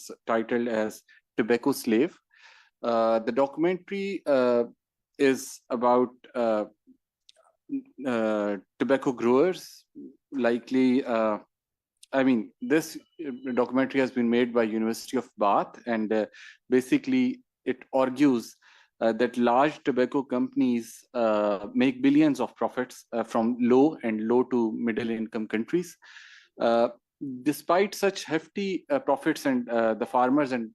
it's titled as Tobacco Slave. The documentary is about tobacco growers, likely. I mean, this documentary has been made by University of Bath, and basically it argues that large tobacco companies make billions of profits from low to middle income countries. Despite such hefty profits, and the farmers and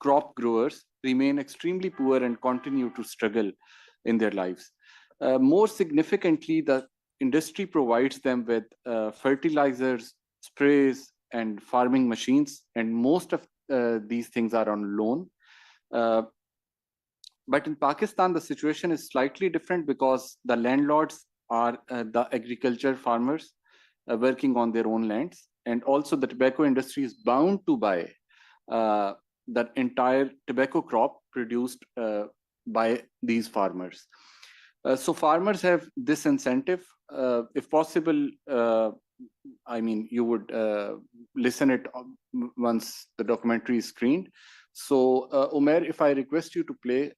crop growers remain extremely poor and continue to struggle in their lives. More significantly, the industry provides them with fertilizers, sprays, and farming machines, and most of these things are on loan. But in Pakistan, the situation is slightly different because the landlords are the agriculture farmers working on their own lands, and also the tobacco industry is bound to buy the entire tobacco crop produced by these farmers. So farmers have this incentive. If possible, I mean, you would listen it once the documentary is screened. So Umair, if I request you to play.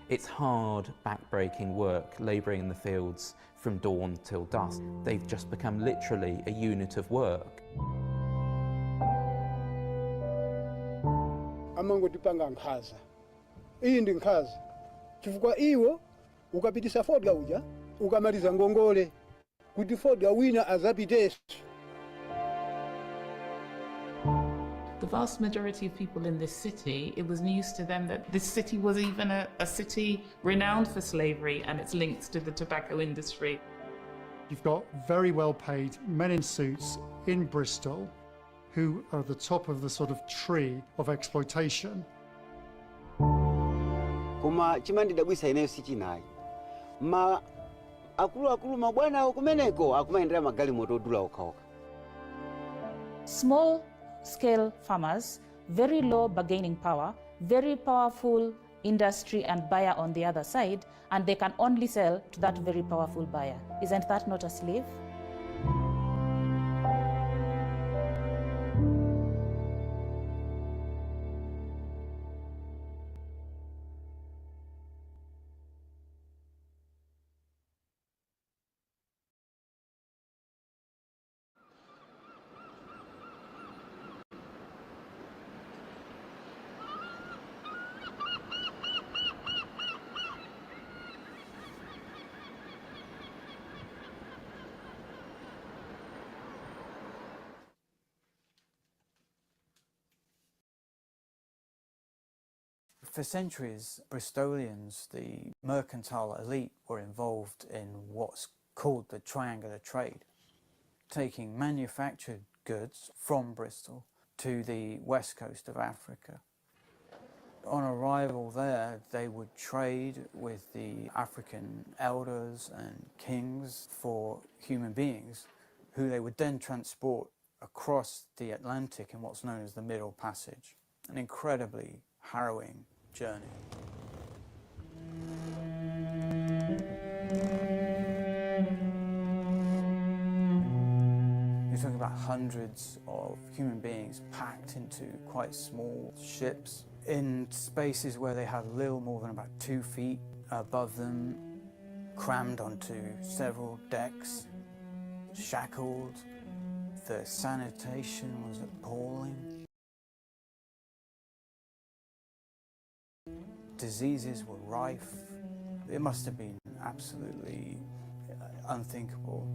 It's hard, back-breaking work, labouring in the fields from dawn till dusk. They've just become literally a unit of work. Amangotipanga nkhaza. Iyi ndi nkhaza. Chifukwa iwo ukapitisa fodya uja, ukamaliza ngongole. Kuti fodya wina azapiteso. The vast majority of people in this city, it was news to them that this city was even a city renowned for slavery and its links to the tobacco industry. You've got very well paid men in suits in Bristol who are at the top of the sort of tree of exploitation. Koma chimandidabwisa ineyo sichinayi. Akulu mabwana okumeneko akumayendera magali moto odula okhaoka. Small-scale farmers, very low bargaining power, very powerful industry and buyer on the other side, and they can only sell to that very powerful buyer. Isn't that not a slave? For centuries, Bristolians, the mercantile elite, were involved in what's called the triangular trade, taking manufactured goods from Bristol to the west coast of Africa. On arrival there, they would trade with the African elders and kings for human beings, who they would then transport across the Atlantic in what's known as the Middle Passage, an incredibly harrowing journey. You're talking about hundreds of human beings packed into quite small ships in spaces where they have little more than about 2 feet above them, crammed onto several decks, shackled. The sanitation was appalling. Diseases were rife. It must have been absolutely unthinkable.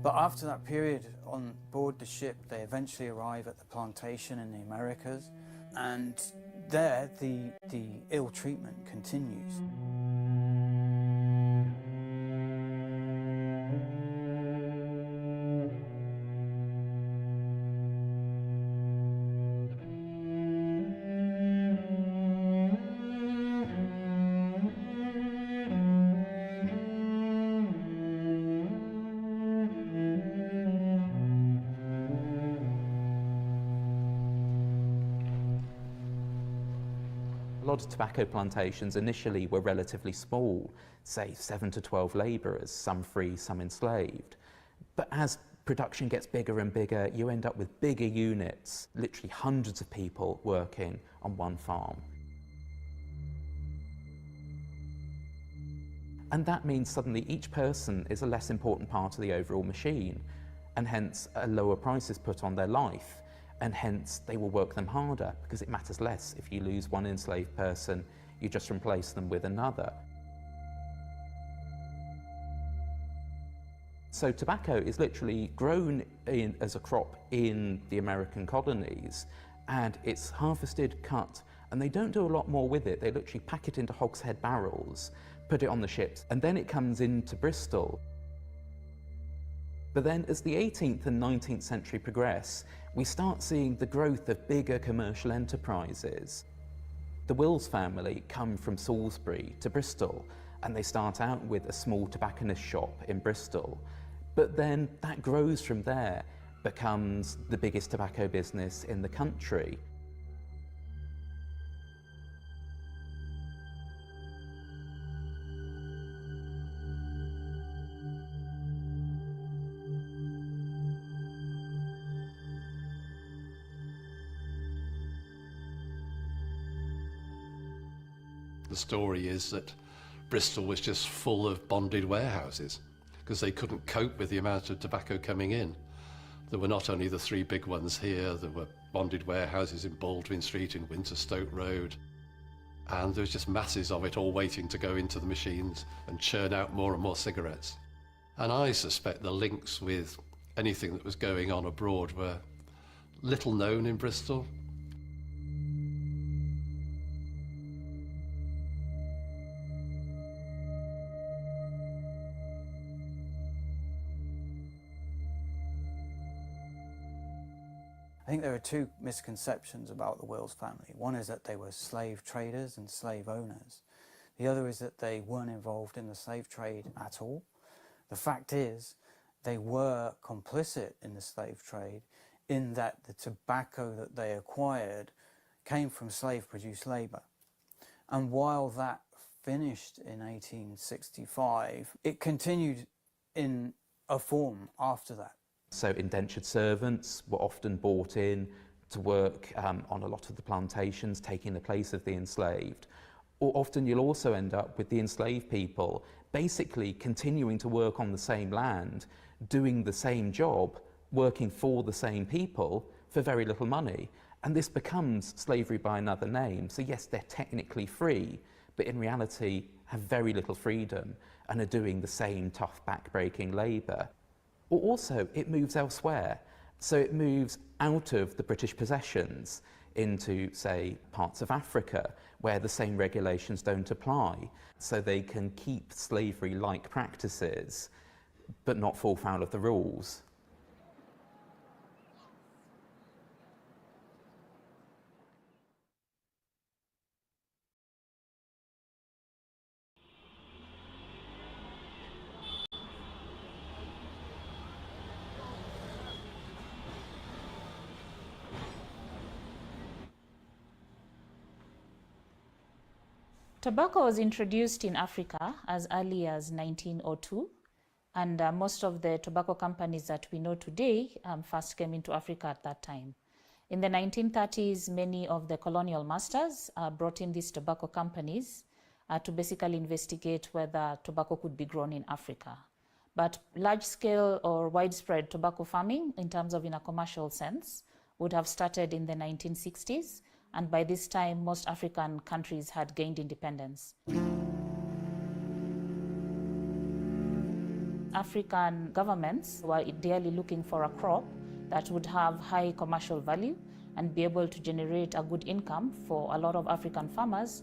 But after that period on board the ship, they eventually arrive at the plantation in the Americas, and there the ill treatment continues. A lot of tobacco plantations initially were relatively small, say 7 to 12 labourers, some free, some enslaved. But as production gets bigger and bigger, you end up with bigger units, literally hundreds of people working on one farm. And that means suddenly each person is a less important part of the overall machine, and hence a lower price is put on their life. And hence they will work them harder because it matters less. If you lose one enslaved person, you just replace them with another. So tobacco is literally grown as a crop in the American colonies, and it's harvested, cut, and they don't do a lot more with it. They literally pack it into hogshead barrels, put it on the ships, and then it comes into Bristol. But then as the 18th and 19th century progress, we start seeing the growth of bigger commercial enterprises. The Wills family come from Salisbury to Bristol, and they start out with a small tobacconist shop in Bristol. But then that grows from there, becomes the biggest tobacco business in the country. The story is that Bristol was just full of bonded warehouses because they couldn't cope with the amount of tobacco coming in. There were not only the 3 big ones here, there were bonded warehouses in Baldwin Street, in Winterstoke Road, and there was just masses of it all waiting to go into the machines and churn out more and more cigarettes. And I suspect the links with anything that was going on abroad were little known in Bristol. I think there are 2 misconceptions about the Wills family. One is that they were slave traders and slave owners. The other is that they weren't involved in the slave trade at all. The fact is, they were complicit in the slave trade in that the tobacco that they acquired came from slave-produced labour. And while that finished in 1865, it continued in a form after that. So indentured servants were often brought in to work on a lot of the plantations, taking the place of the enslaved. Or often you'll also end up with the enslaved people basically continuing to work on the same land, doing the same job, working for the same people for very little money. And this becomes slavery by another name. So yes, they're technically free, but in reality have very little freedom and are doing the same tough back-breaking labour. Or also, it moves elsewhere. So it moves out of the British possessions into, say, parts of Africa, where the same regulations don't apply. So they can keep slavery-like practices, but not fall foul of the rules. Tobacco was introduced in Africa as early as 1902, and most of the tobacco companies that we know today first came into Africa at that time. In the 1930s, many of the colonial masters brought in these tobacco companies to basically investigate whether tobacco could be grown in Africa. But large-scale or widespread tobacco farming, in terms of in a commercial sense, would have started in the 1960s, and by this time, most African countries had gained independence. African governments were ideally looking for a crop that would have high commercial value and be able to generate a good income for a lot of African farmers.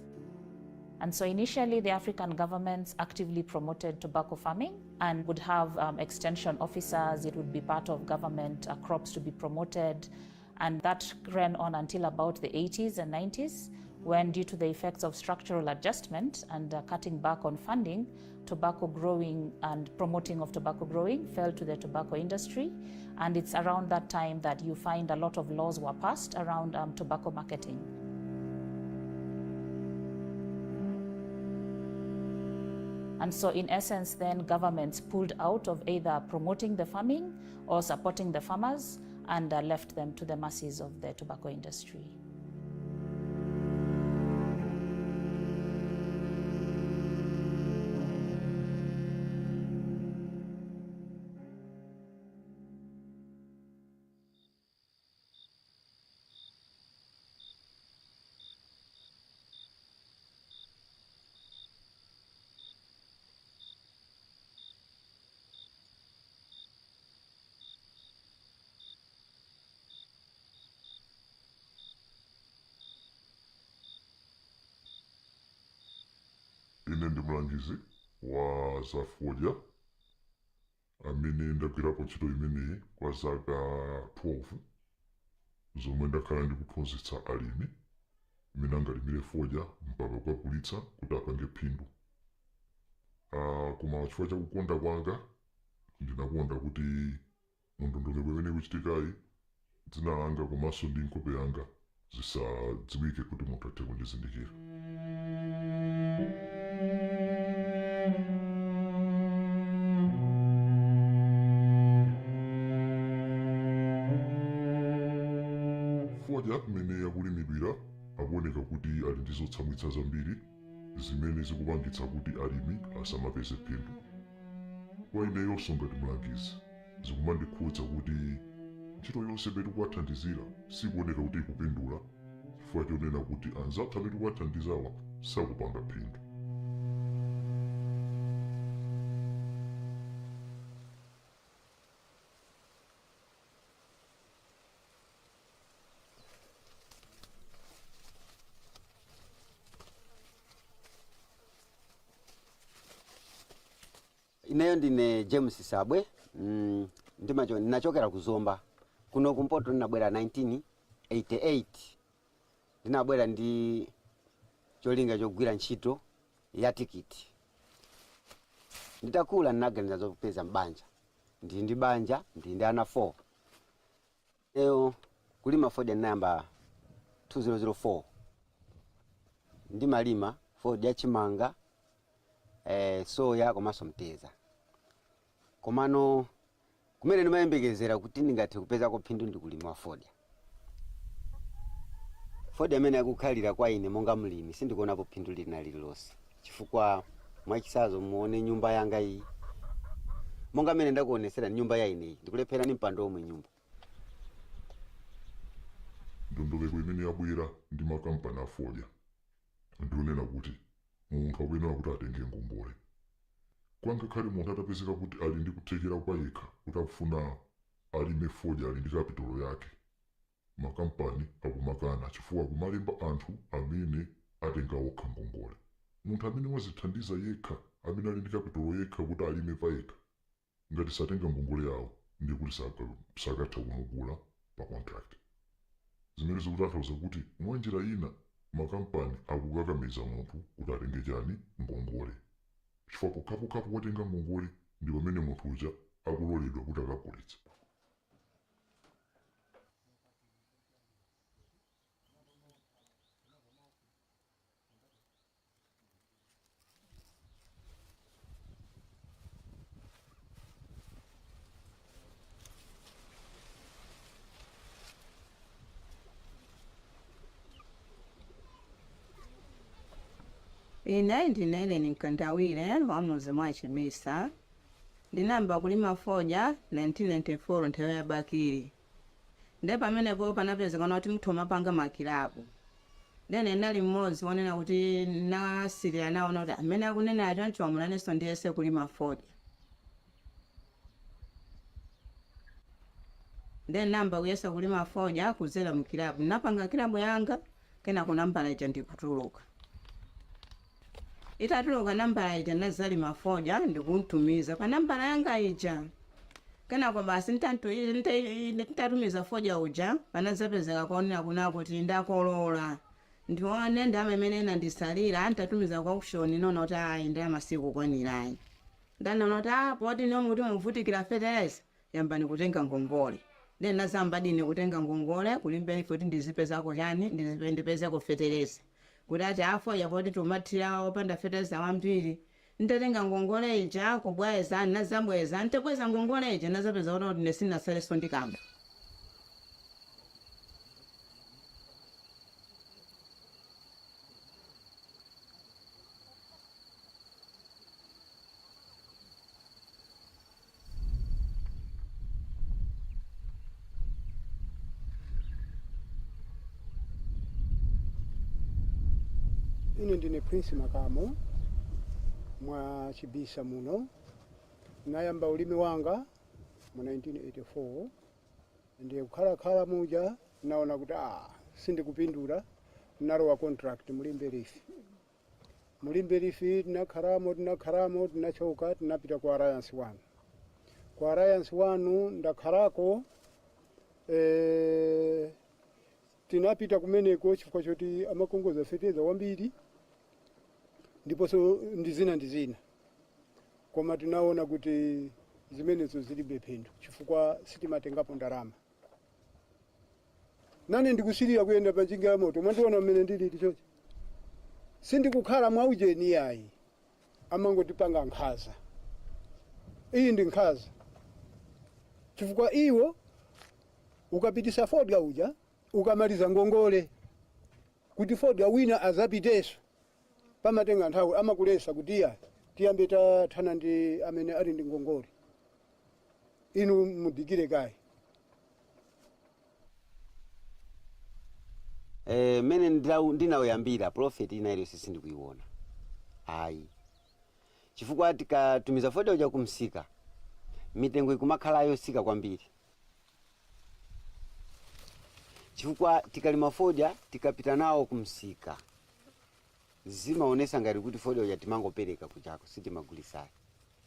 And so initially the African governments actively promoted tobacco farming and would have extension officers. It would be part of government crops to be promoted. And that ran on until about the 80s and 90s, when due to the effects of structural adjustment and cutting back on funding, tobacco growing and promoting of tobacco growing fell to the tobacco industry. And it's around that time that you find a lot of laws were passed around tobacco marketing. And so in essence, then governments pulled out of either promoting the farming or supporting the farmers and left them to the mercies of the tobacco industry. Ine ndi mlangizi wa za fodya amene ndagwirapo ntchito imeneyi kwa zaka 12 zomwe ndakhala ndikuphunzitsa alimi amene angalimire fodya mpaka kukagulitsa kuti apange phindu. Koma chifukwa cha kukonda kwanga ndinakonda kuti mundondomeko imene ikuchitikayi dzina langa komanso ndi nkhope yanga zisadziwike kuti munthu athe kundizindikira. Fodya kumene yakulimidwira akuoneka kuti ali ndi zotsamwitsa zambiri zimene zikupangitsa kuti alimi asamapeze phindu. Kwa ineyonso ngati mlangizi zikumandikhudza kuti ntchito yonse imene tikuwathandizira sikuoneka kuti ikupindula, chifukwa chonena kuti anzathu amene tikuwathandizawa sakupanga phindu. Ineyo ndine James Sabwe, ndinachokera kuzomba. Kuno kumpoto ndinabwera 1988. Ndinabwera ndi cholinga chogwira ntchito ya tikiti. Nditakula ndinaganiza zopeza mbanja. Ndi banja, ndi ana 4. Eyo kulima fodya ndinayamba 2004. Ndimalima fodya chimanga, soya komanso mteza. Komano kumene ndimayembekezera kuti ndingathe kupezako phindu ndi kulima fodya. Fodya amene akukhalira kwa ine monga mlimi sindikuonapo phindu lina lililonse, chifukwa mwachisazo muone nyumba yanga iyi monga amene ndakuonesera nyumba ya ineyi ndikulephera ni mpando omwe nyumba. Ndondomeko imene yabwera ndi makampani a fodya ndikunena kuti munthu akuyenera kuti atenge ngongole. Kwangakhale munthu atapezeka kuti ali ndi kuthekera kwa yekha kuti akufuna alime fodya ali ndi kapitolo yake, makampani akumakana chifukwa kumalemba anthu amene atenga okha ngongole. Munthu amene wazithandiza yekha amene ali ndi kapitolo yekha kuti alime pa yekha ngati satenga ngongole yawo ndi kuti sakatha kumugula pa contract. Zimene zikutanthauza kuti mwa njira ina makampani akukakamiza munthu kuti atenge chani ngongole, chifukwa pokhapokhapo watenga ngongole ndi pamene munthu uja akuloledwa kuti akagulitsa. Ine ndine Nkandawire wamuzi mwa Chimisa. Ndinayamba kulima fodya 1994 nthawi ya bakiri. Nde pamenepo panapezekana kuti munthu amapanga makilabu. Ndene ndali mmodzi wonena kuti nasirira naona kuti amene akunena choncho amulanenso ndiyese kulima fodya. then namba kuyesa kulima foja kuzera mu kilabu napanga kilabu yanga kena kunambala ija ndikutuluka itatuluka nambala ija nazalima foja ndikuntumiza pa nambala yanga ija kena kwa basi ntatumiza foja uja panazapezeka kuonera kunako kuti ndakolola ndione ndamemene nandisalira antatumiza kwa auction nono kuti ayi ndi amasiku kwanirayi ndanaona kuti poti nomuti muvutikira fertilizer yambani kutenga ngongole then nazamba dine kutenga ngongole kulimbeni kuti ndizipezako chani ndipezeko fertilizer kuti ati afoja poti tumathira opanda fertilizer wambiri ndatenga ngongole ija kubweza nazabweza ntekweza ngongole ija nazapeza kuti nesinasaleso ndikamba ine ndine Prince Makamo mwa Chibisa muno nayamba ulimi wanga mu 1984 ndiye kukhala muja naona kuti sindikupindula nalowa contract mulimbe lifi tinakhalamo tinachoka tinapita kwa Alliance 1 kwa Alliance 1 ndakhalako tinapita kumeneko chifukwa choti amakongoza fertilizer wambiri ndiponso ndizina koma tinaona kuti zimenezo zilibe phindu chifukwa sitimatengapo ndalama nane ndikusirira kuyenda pa njinga ya moto mwandiona mmene ndili chochi sindikukhala mwa ujeni yayi amangotipanga nkhaza iyi ndi nkhaza chifukwa iwo ukapitisa fodya uja ukamaliza ngongole kuti fodya wina azapiteso pamatenga nthawi amakulesa kuti tiyambe tathana ndi amene ali ndi ngongole inu mudikire kayi mene ndinauyambira profit inayo sisi ndikuiona ayi chifukwa tikatumiza fodya uja kumsika mitengo ikumakhala yosika kwambiri chifukwa tikalima fodya tikapita nawo kumsika zimaonesa ngati kuti fodya uja timangopereka kuchako sitimagulisayi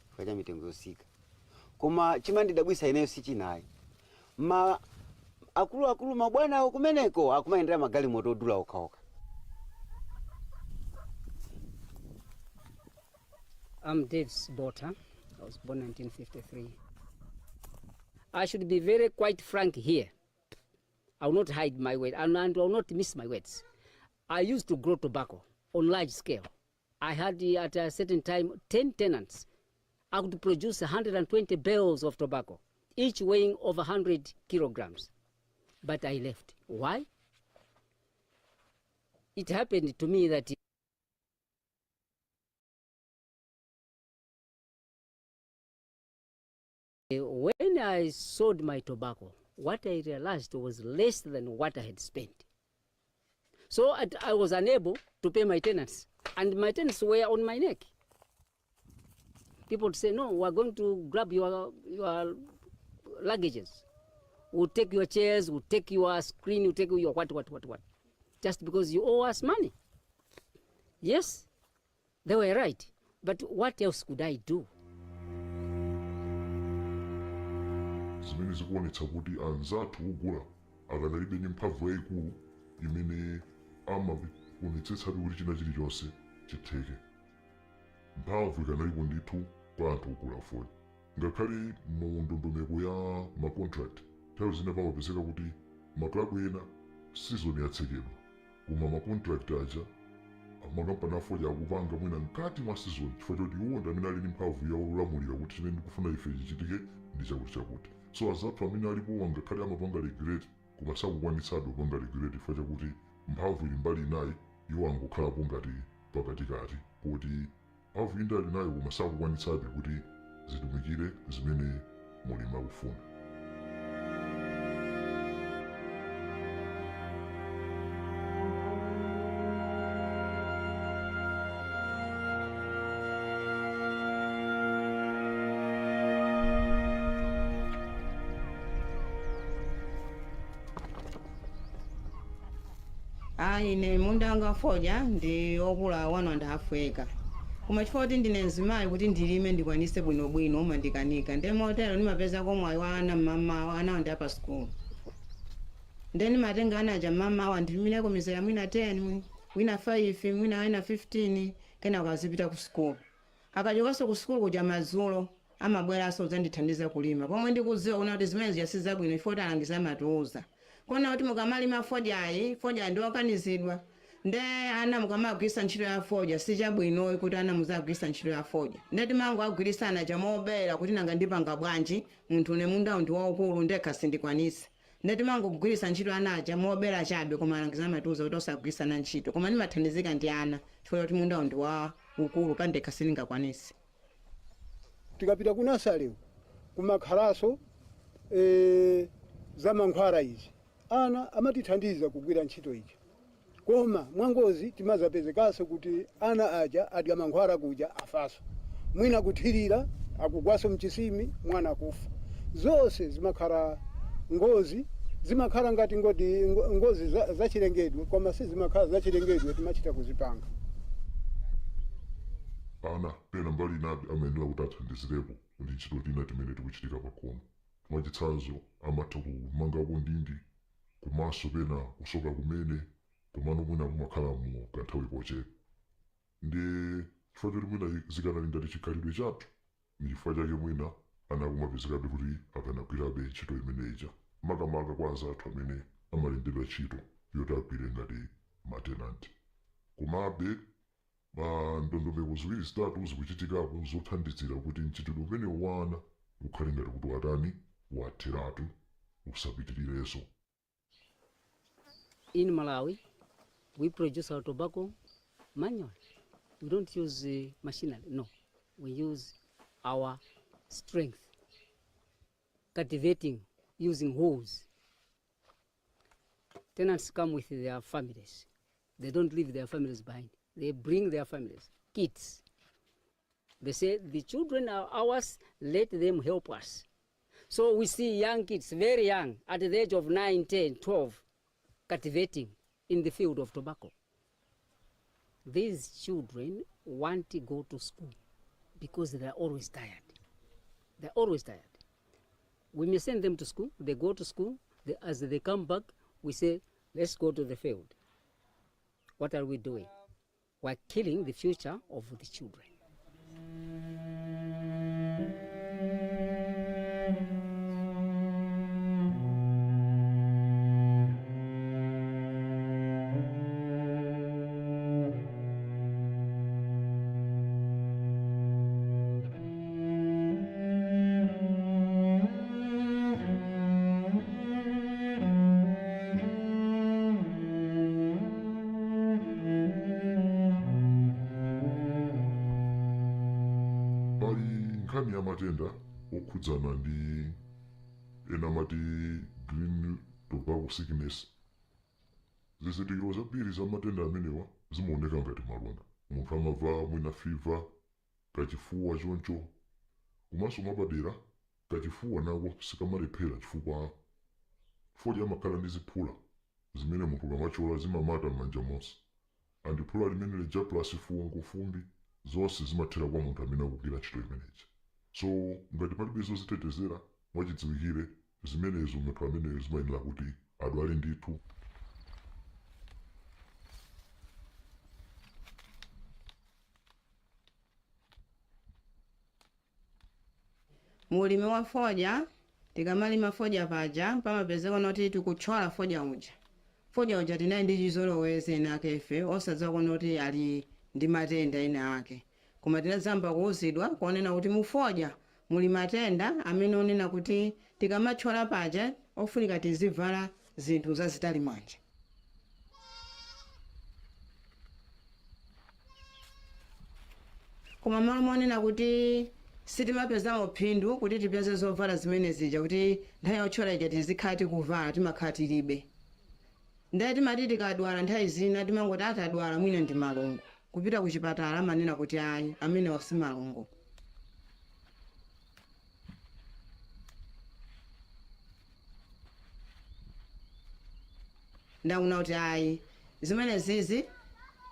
chifukwa cha mitengo yosika koma chimandidabwisa ineyo sichinayi akulu mabwana awo kumeneko akumayendera magalimoto odula okhaokha. I'm Dave's daughter. I was born 1953. I should be very quite frank here. I will not hide my weight and I will not miss my words. I used to grow tobacco on large scale. I had at a certain time 10 tenants. I could produce 120 bales of tobacco, each weighing over 100 kilograms. But I left. Why? It happened to me that when I sold my tobacco, what I realized was less than what I had spent. So I was unable to pay my tenants, and my tenants were on my neck. People would say, no, we're going to grab your luggages. We'll take your chairs, we'll take your screen, we'll take your what. Just because you owe us money. Yes, they were right. But what else could I do? zimene zikuonetsa kuti anzathu ogula akanalibe ndi mphamvu yayikulu imene amaonetsetsabe kuti china chilichonse chitheke. Mphamvu ikanalipo ndithu kwa anthu ogula fodya. Ngakhale mu ndondomeko ya macontract nthawi zina pamapezeka kuti maklabu ena sizoni yatsekedwa koma macontract aja makampani afodya akupanga mwina mkati mwa sizoni chifukwa choti iwo ndi amene ali ndi mphamvu yolamulira kuti chimene ndikufuna ife chichitike ndi chakuti. So azathu amene alipo ngakhale amapanga regulate koma sakukwanitsabe kupanga regulate chifukwa chakuti mphamvu ili mbali inayi iwo angokhalapo ngati pakatikati kuti mphamvu ina ali nayo koma sakukwanitsabe kuti zitumikire zimene mulimi akufuna. ine munda wanga foja ndi okula 1.5 acre. Koma chifukwa kuti ndine mzimayi kuti ndilime ndikwanise bwinobwino umandikanika nde motero ndimapeza komwe ana mama ana ndi apa school. Ndeni matenga anaja mama wandilimire kumizera mwina 10 mwina 5 mwina 15 kena ukazipita ku school. Akachokaso ku school kuja madzulo amabwera aso zandithandiza kulima pomwe ndikuziwa kuna kuti zimene ziyasiza bwino ifo talangiza matiuza kona kuti mukamalima foja ndi okanizidwa nde ana mukamagwisa ntchito ya foja sichabwino kuti ana muzagwisa ntchito ya foja ndeti mangu agwirisana chamobera kuti nanga ndipanga bwanji munthu une munda ndi waukulu ndekha sindikwanisa ndeti mangu kugwirisa ntchito anaja mobera chabe koma alangiza matiuza kuti osagwisana ntchito koma ndimathandizika ndi ana chifukwa kuti munda ndi wa ukulu pandekha sindingakwanisi. Tikapita kunasalewo kumakhalaso za mankhwala izi ana amatithandiza kugwira ntchito iji koma mwangozi timazapezekaso kuti ana aja adya mankhwala kuja afaso mwina kuthirira akugwaso mchisimi mwana akufa zonse zimakhala ngozi zimakhala ngati ngozi zachilengedwe koma si zimakhala zachilengedwe timachita kuzipanga. Ana pena mbali inabe amayenera kuti athandizirepo kuti ntchito tina timene tikuchitika pakhomo mwachitsanzo amatha kumangako ndindi komanso pena kusoka kumene komano mwina kumakhala mu kanthawi kochepa ndi chifukwa choti mwina zikanali ngati chikhalidwe chathu ndi chifukwa chake mwina ana kumapezekabe kuti akanagwirabe ntchito imeneyi makamaka kwa anzathu amene amalembedwa ntchito yoti agwire ngati matenanti komabe ndondomeko ziwiri zitatu zikuchitikapo zothandizira kuti mchitidwe umene wana ukhale ngati kuti watani watheratu usapitirireso. In Malawi, we produce our tobacco manually. We don't use machinery, no. We use our strength, cultivating using hoes. Tenants come with their families. They don't leave their families behind. They bring their families, kids. They say, the children are ours, let them help us. So we see young kids, very young, at the age of 9, 10, 12, cultivating in the field of tobacco. These children want to go to school because they're always tired. They're always tired. We may send them to school, they go to school, as they come back, we say, let's go to the field. What are we doing? We're killing the future of the children. nkhani ya matenda okhudzana ndi ena mati green tobacco sickness zizindikiro zambiri za matenda amenewa zimaoneka ngati malungo munthu amamva mwina fiva kachifuwa choncho komanso mwapadera kachifuwa nako sikamalephera chifukwa fodya amakhala ndi ziphula zimene munthu kamachola zimamata m'manja monse andi phula limene lija plus fuwa nkufumbi zonse zimathera kwa munthu amene akugwira ntchito imeneyi so ngati palibe zozitetezera mwachidziwikire zimenezo munthu ameneyo zimayenera kuti adwale ndithu. mulimi wa fodya tikamalima fodya paja pamapezeka noti tikuthyola fodya uja tinayi ndi chizolowezi ena akefe osadziwa kuti ali ndi matenda ena ake koma tinazamba kuwuzidwa kuonena kuti mu fodya muli matenda amene onena kuti tikamathyola paja ofunika tizivala zinthu zazitali manja. Koma malo monena kuti sitimapezamo phindu kuti tipeze zovala zimene zija kuti nthawi yothyola ija tizikhala tikuvala timakhala tilibe ndiye timati tikadwala nthawi zina timangoti atadwala mwina ndi malungo kupita ku chipatala amanena kuti ayi amenewa si malungo. Ndauna kuti ayi zimene zizi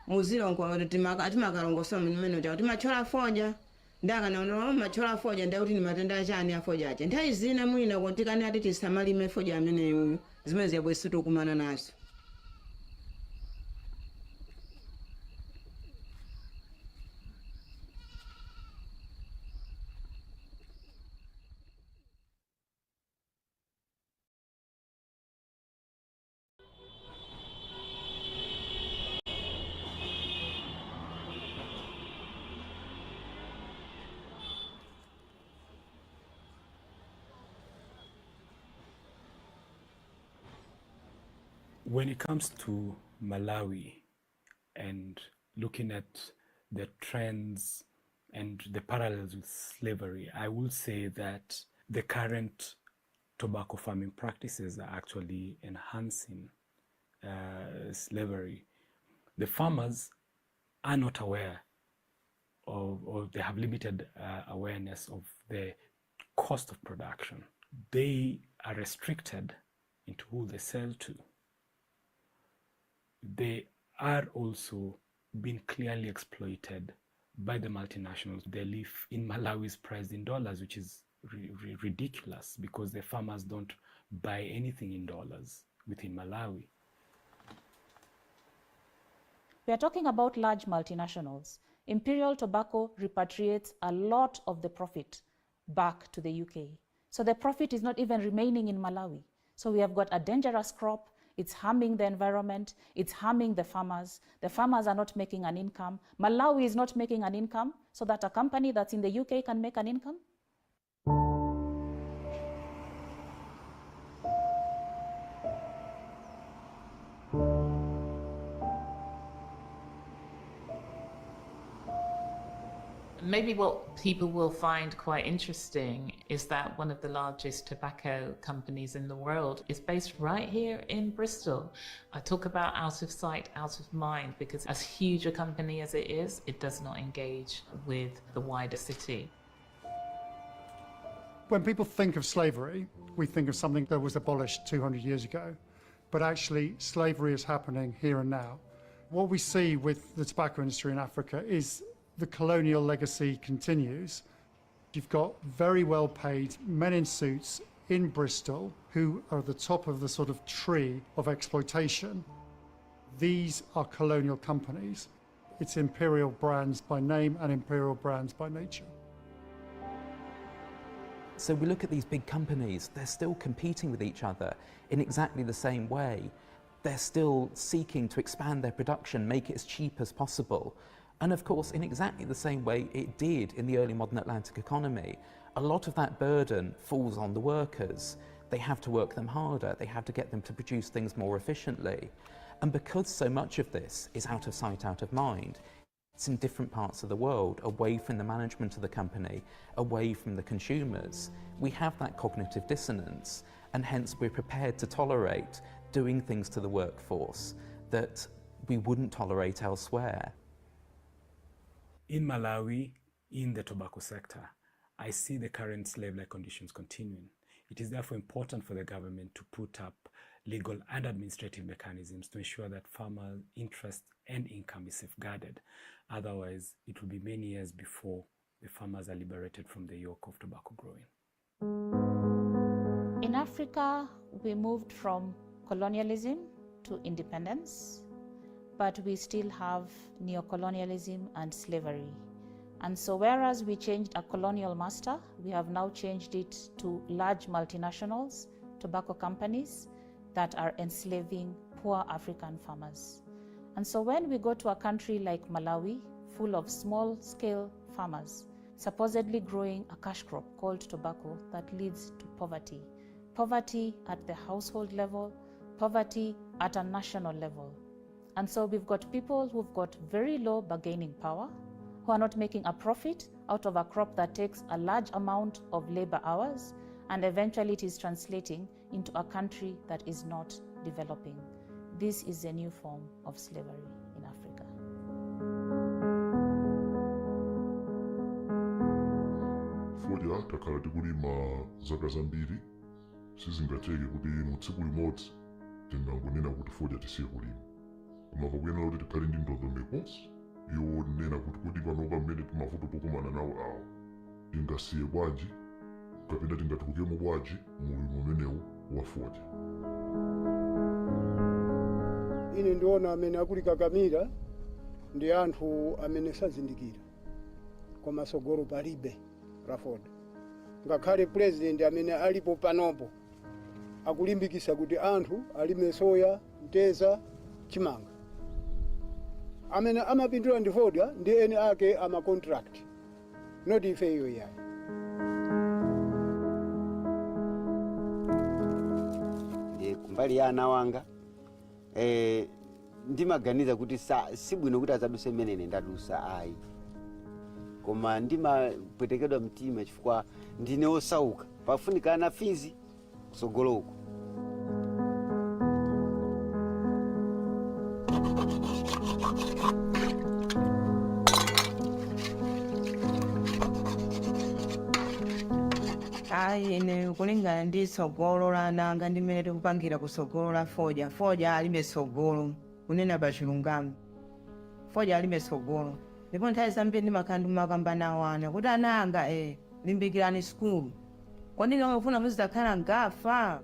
muzilongo timakarongosola mmene kuti machola foja ndakanaona machola foja ndakuti ni matenda achani afoja ache nthawi zina mwina kuti kani ati tisamalime foja ameneyo zimene ziyabwesi tokumana nazo. When it comes to Malawi and looking at the trends and the parallels with slavery, I will say that the current tobacco farming practices are actually enhancing slavery. The farmers are not aware of, or they have limited awareness of the cost of production. They are restricted into who they sell to. They are also being clearly exploited by the multinationals. They live in Malawi's priced in dollars, which is ridiculous because the farmers don't buy anything in dollars within Malawi. We are talking about large multinationals. Imperial Tobacco repatriates a lot of the profit back to the UK. So the profit is not even remaining in Malawi. So we have got a dangerous crop. It's harming the environment. It's harming the farmers. The farmers are not making an income. Malawi is not making an income so that a company that's in the UK can make an income. Maybe what people will find quite interesting is that one of the largest tobacco companies in the world is based right here in Bristol. I talk about out of sight, out of mind, because as huge a company as it is, it does not engage with the wider city. When people think of slavery, we think of something that was abolished 200 years ago, but actually slavery is happening here and now. What we see with the tobacco industry in Africa is the colonial legacy continues. You've got very well paid men in suits in Bristol who are at the top of the sort of tree of exploitation. These are colonial companies. It's imperial brands by name and imperial brands by nature. So we look at these big companies, they're still competing with each other in exactly the same way. They're still seeking to expand their production, make it as cheap as possible. And of course, in exactly the same way it did in the early modern Atlantic economy, a lot of that burden falls on the workers. They have to work them harder, they have to get them to produce things more efficiently. And because so much of this is out of sight, out of mind, it's in different parts of the world, away from the management of the company, away from the consumers. We have that cognitive dissonance, and hence we're prepared to tolerate doing things to the workforce that we wouldn't tolerate elsewhere. In Malawi, in the tobacco sector, I see the current slave-like conditions continuing. It is therefore important for the government to put up legal and administrative mechanisms to ensure that farmer interest and income is safeguarded. Otherwise, it will be many years before the farmers are liberated from the yoke of tobacco growing. In Africa, we moved from colonialism to independence, but we still have neocolonialism and slavery. And so whereas we changed a colonial master, we have now changed it to large multinationals, tobacco companies that are enslaving poor African farmers. And so when we go to a country like Malawi, full of small-scale farmers, supposedly growing a cash crop called tobacco that leads to poverty. Poverty at the household level, poverty at a national level. And so we've got people who've got very low bargaining power, who are not making a profit out of a crop that takes a large amount of labor hours, and eventually it is translating into a country that is not developing. This is a new form of slavery in Africa. Fodya takhala tikulima zaka zambiri sizingateke kuti mu tsiku limodzi tingangonena kuti fodya tisiye kulima. koma pakuyenera kuti tikhale ndi ndondomeko yonena kuti kodi panopa mmene mavuto pokumana nawo awo tingasiye bwanji kapena tingatulukemo bwanji mulimo umenewu wa fodya. ine ndiona amene akulikakamira ndi anthu amene sazindikira koma sogolo palibe la fodya. ngakhale president amene alipo panopo akulimbikisa kuti anthu alime soya, mteza, chimanga. amene amapindula ndi fodya ndi ene ake ama contract not ife iyo yayi. kumbali ya ana wanga ndimaganiza kuti sibwino kuti azaduse mmene ndadusa ayi, koma ndimapwetekedwa mtima chifukwa ndine osauka pafunika ana fizi kusogolo uko. ayi ine kulingana ndi sogolo la nanga ndimene tikupangira kusogolo la fodya. fodya alibe sogolo kunena pa chilungamo, fodya alibe sogolo. ndipo nthawi zambiri ndimakhala ndimakamba nawo ana kuti ananga limbikirani sikulu, kodi ine mufuna muzitakhala ngafa.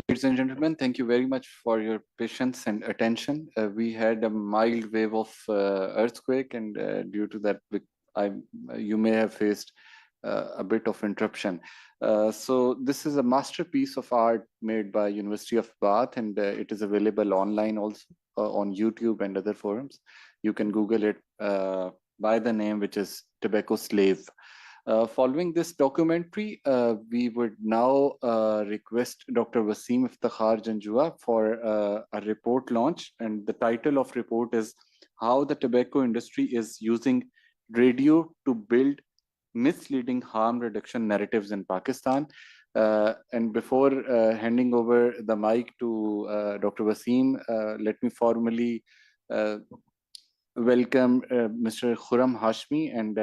Ladies and gentlemen, thank you very much for your patience and attention. We had a mild wave of earthquake, and due to that, you may have faced a bit of interruption. So this is a masterpiece of art made by University of Bath, and it is available online also on YouTube and other forums. You can Google it by the name, which is Tobacco Slave. Following this documentary, we would now request Dr. Wasim Iftikhar Janjua for a report launch, and the title of report is How the Tobacco Industry is Using Radio to Build Misleading Harm Reduction Narratives in Pakistan. And before handing over the mic to Dr. Wasim, let me formally welcome Mr. Khurram Hashmi and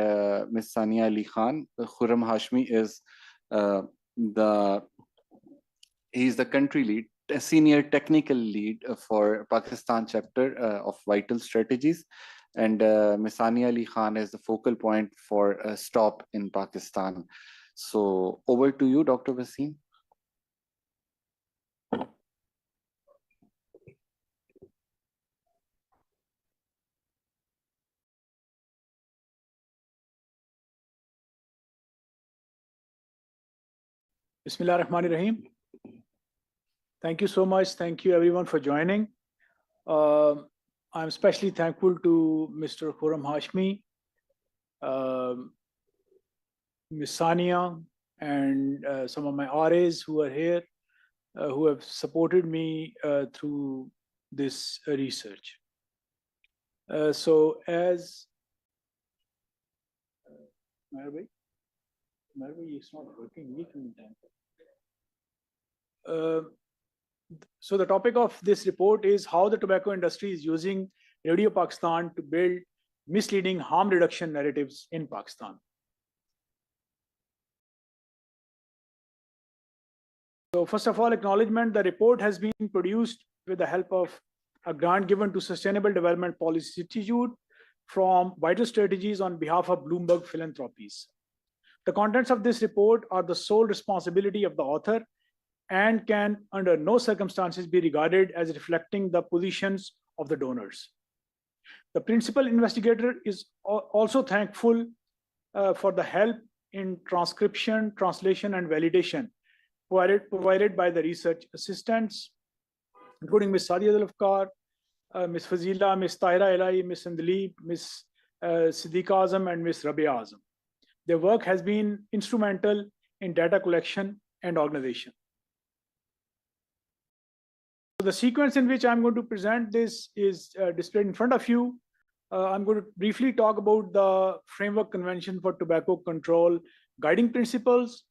Ms. Sania Ali Khan. Khurram Hashmi is he's the country lead, a senior technical lead for Pakistan chapter of Vital Strategies, and Ms. Sania Ali Khan is the focal point for Stop in Pakistan. So over to you, Dr. Wasim. Bismillah ar-Rahman ar-Rahim. Thank you so much. Thank you everyone for joining. I'm especially thankful to Mr. Khurram Hashmi, Ms. Sania, and some of my RAs who are here, who have supported me through this research. So as Marvi, it's not working. So the topic of this report is how the tobacco industry is using Radio Pakistan to build misleading harm reduction narratives in Pakistan. So first of all, acknowledgement, the report has been produced with the help of a grant given to Sustainable Development Policy Institute from Vital Strategies on behalf of Bloomberg Philanthropies. The contents of this report are the sole responsibility of the author and can under no circumstances be regarded as reflecting the positions of the donors. The principal investigator is also thankful for the help in transcription, translation, and validation provided by the research assistants, including Ms. Sadia Zulfikar, Ms. Fazila, Ms. Tahira Elahi, Ms. Sandaleep, Ms. Siddiqa Azam, and Ms. Rabia Azam. Their work has been instrumental in data collection and organization. So the sequence in which I'm going to present this is displayed in front of you. I'm going to briefly talk about the Framework Convention for Tobacco Control guiding principles,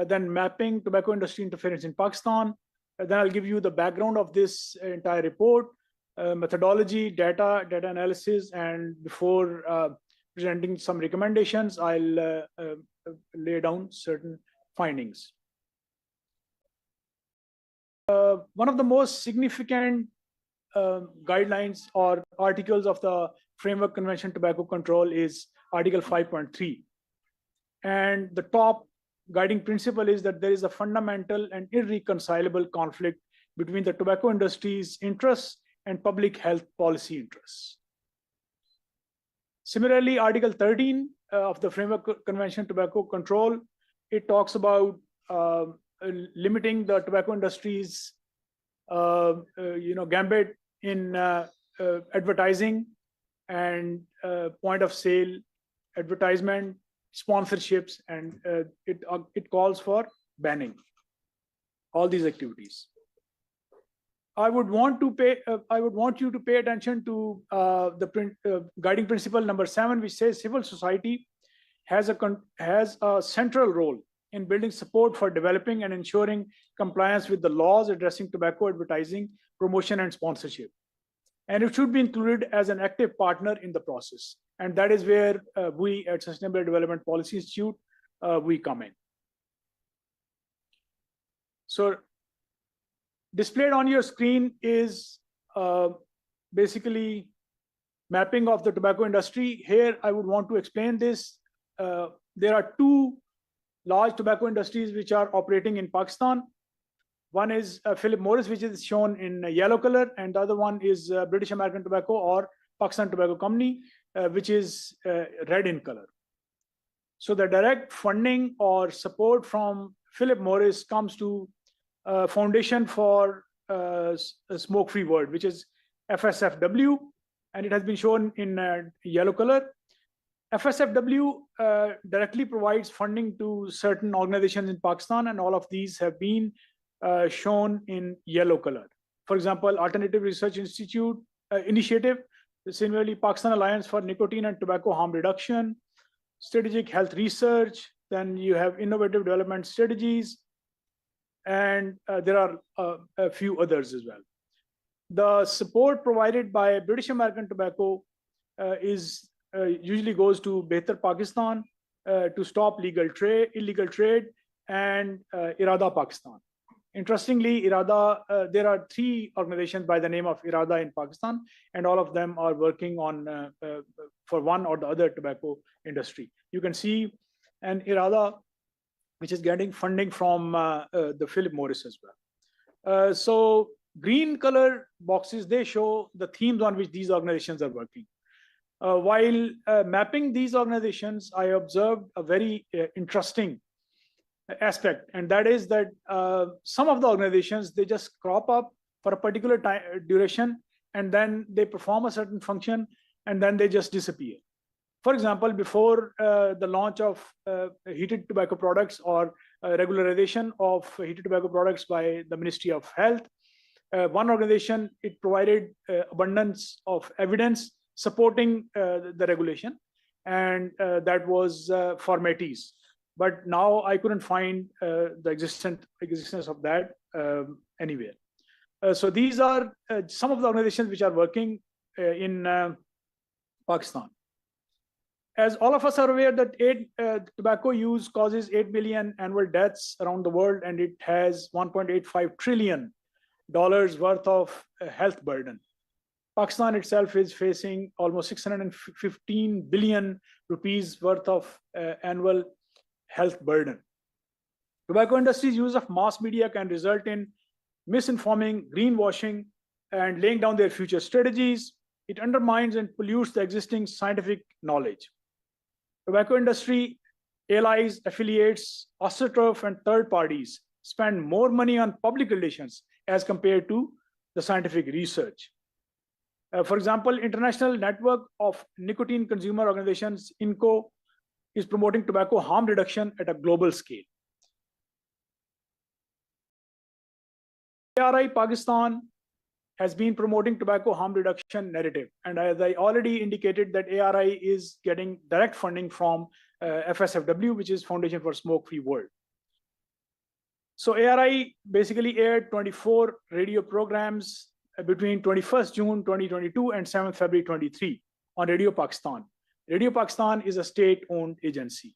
then mapping tobacco industry interference in Pakistan. Then I'll give you the background of this entire report, methodology, data analysis, and before presenting some recommendations, I'll lay down certain findings. One of the most significant guidelines or articles of the Framework Convention Tobacco Control is Article 5.3. And the top guiding principle is that there is a fundamental and irreconcilable conflict between the tobacco industry's interests and public health policy interests. Similarly, Article 13 of the Framework Convention Tobacco Control, it talks about limiting the tobacco industry's gambit in advertising and point of sale advertisement, sponsorships, and it calls for banning all these activities. I would want you to pay attention to the guiding principle number 7, which says civil society has a central role in building support for developing and ensuring compliance with the laws addressing tobacco advertising, promotion, and sponsorship. And it should be included as an active partner in the process. And that is where we at Sustainable Development Policy Institute, we come in. So displayed on your screen is basically mapping of the tobacco industry. Here, I would want to explain this. There are two large tobacco industries which are operating in Pakistan. One is Philip Morris, which is shown in yellow color, and the other one is British American Tobacco or Pakistan Tobacco Company, which is red in color. So the direct funding or support from Philip Morris comes to Foundation for a Smoke-Free World, which is FSFW, and it has been shown in yellow color. FSFW directly provides funding to certain organizations in Pakistan, and all of these have been shown in yellow color. For example, Alternative Research Institute Initiative, similarly Pakistan Alliance for Nicotine and Tobacco Harm Reduction, Strategic Health Research, then you have Innovative Development Strategies, and there are a few others as well. The support provided by British American Tobacco usually goes to Behtar Pakistan, to stop illegal trade, and Irada Pakistan. Interestingly, Irada, there are 3 organizations by the name of Irada in Pakistan, and all of them are working on for one or the other tobacco industry. You can see an Irada which is getting funding from the Philip Morris as well. So green color boxes, they show the themes on which these organizations are working. While mapping these organizations, I observed a very interesting aspect, and that is that some of the organizations, they just crop up for a particular time duration, and then they perform a certain function, and then they just disappear. For example, before the launch of heated tobacco products or regularization of heated tobacco products by the Ministry of Health, one organization, it provided abundance of evidence supporting the regulation, and that was for Métis. But now I couldn't find the existence of that anywhere. So these are some of the organizations which are working in Pakistan. As all of us are aware that tobacco use causes 8 million annual deaths around the world, and it has $1.85 trillion worth of health burden. Pakistan itself is facing almost 615 billion rupees worth of annual health burden Tobacco industry's use of mass media can result in misinforming, greenwashing, and laying down their future strategies. It undermines and pollutes the existing scientific knowledge. Tobacco industry, allies, affiliates, AstroTurf, and third parties spend more money on public relations as compared to the scientific research. For example, International Network of Nicotine Consumer Organizations, INCO, is promoting tobacco harm reduction at a global scale. ARI Pakistan has been promoting tobacco harm reduction narrative. And as I already indicated, that ARI is getting direct funding from FSFW, which is Foundation for Smoke-Free World. So ARI basically aired 24 radio programs between 21st June 2022 and 7th February 23 on Radio Pakistan. Radio Pakistan is a state-owned agency,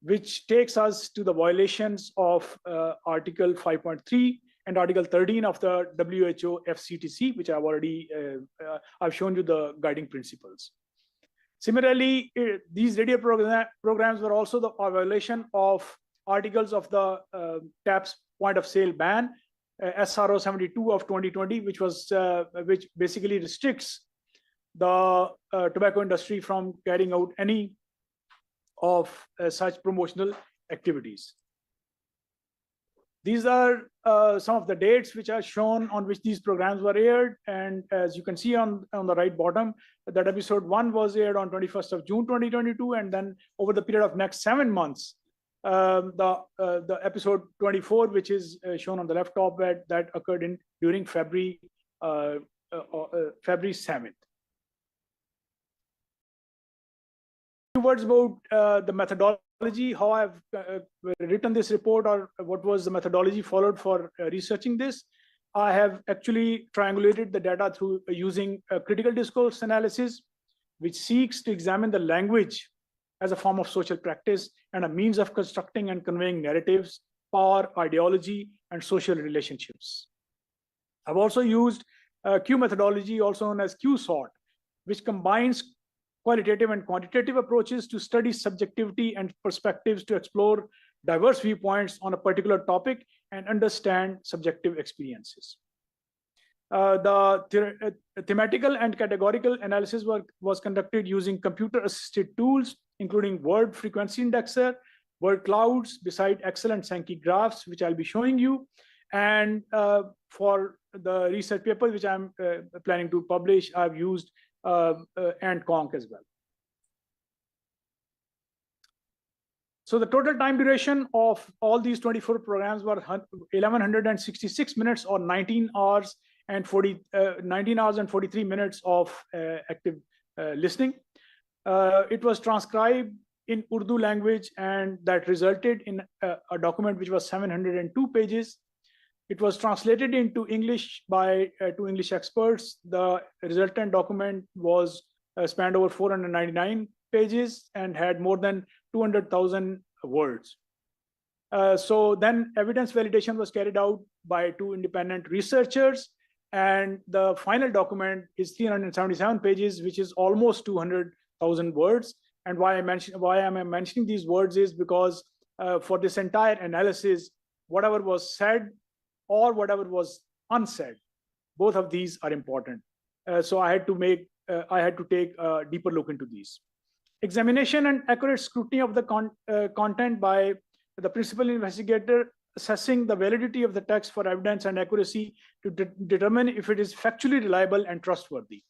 which takes us to the violations of Article 5.3 and Article 13 of the WHO FCTC, which I've shown you the guiding principles. Similarly, these radio programs were also a violation of articles of the TAP's point of sale ban, SRO 72 of 2020, which basically restricts the tobacco industry from carrying out any of such promotional activities. These are some of the dates which are shown on which these programs were aired. And as you can see on the right bottom, that episode 1 was aired on 21st of June 2022. And then over the period of next 7 months, the episode 24, which is shown on the left top, that occurred during February 7th. Two words about the methodology, how I've written this report, or what was the methodology followed for researching this. I have actually triangulated the data through using a critical discourse analysis, which seeks to examine the language as a form of social practice and a means of constructing and conveying narratives, power, ideology, and social relationships. I've also used Q methodology, also known as Q-SORT, which combines qualitative and quantitative approaches to study subjectivity and perspectives to explore diverse viewpoints on a particular topic and understand subjective experiences. The thematical and categorical analysis was conducted using computer-assisted tools, including word frequency indexer, word clouds, beside Excel and Sankey graphs, which I'll be showing you. And for the research paper, which I'm planning to publish, I've used and Conk as well. So the total time duration of all these 24 programs were 1166 minutes, or 19 hours and 43 minutes of active listening. It was transcribed in Urdu language, and that resulted in a document which was 702 pages. It was translated into English by two English experts. The resultant document was spanned over 499 pages and had more than 200,000 words. So then evidence validation was carried out by two independent researchers, and the final document is 377 pages, which is almost 200,000 words. And why am I mentioning these words is because for this entire analysis, whatever was said or whatever was unsaid, both of these are important. So I had to take a deeper look into these. Examination and accurate scrutiny of the content by the principal investigator, assessing the validity of the text for evidence and accuracy to determine if it is factually reliable and trustworthy.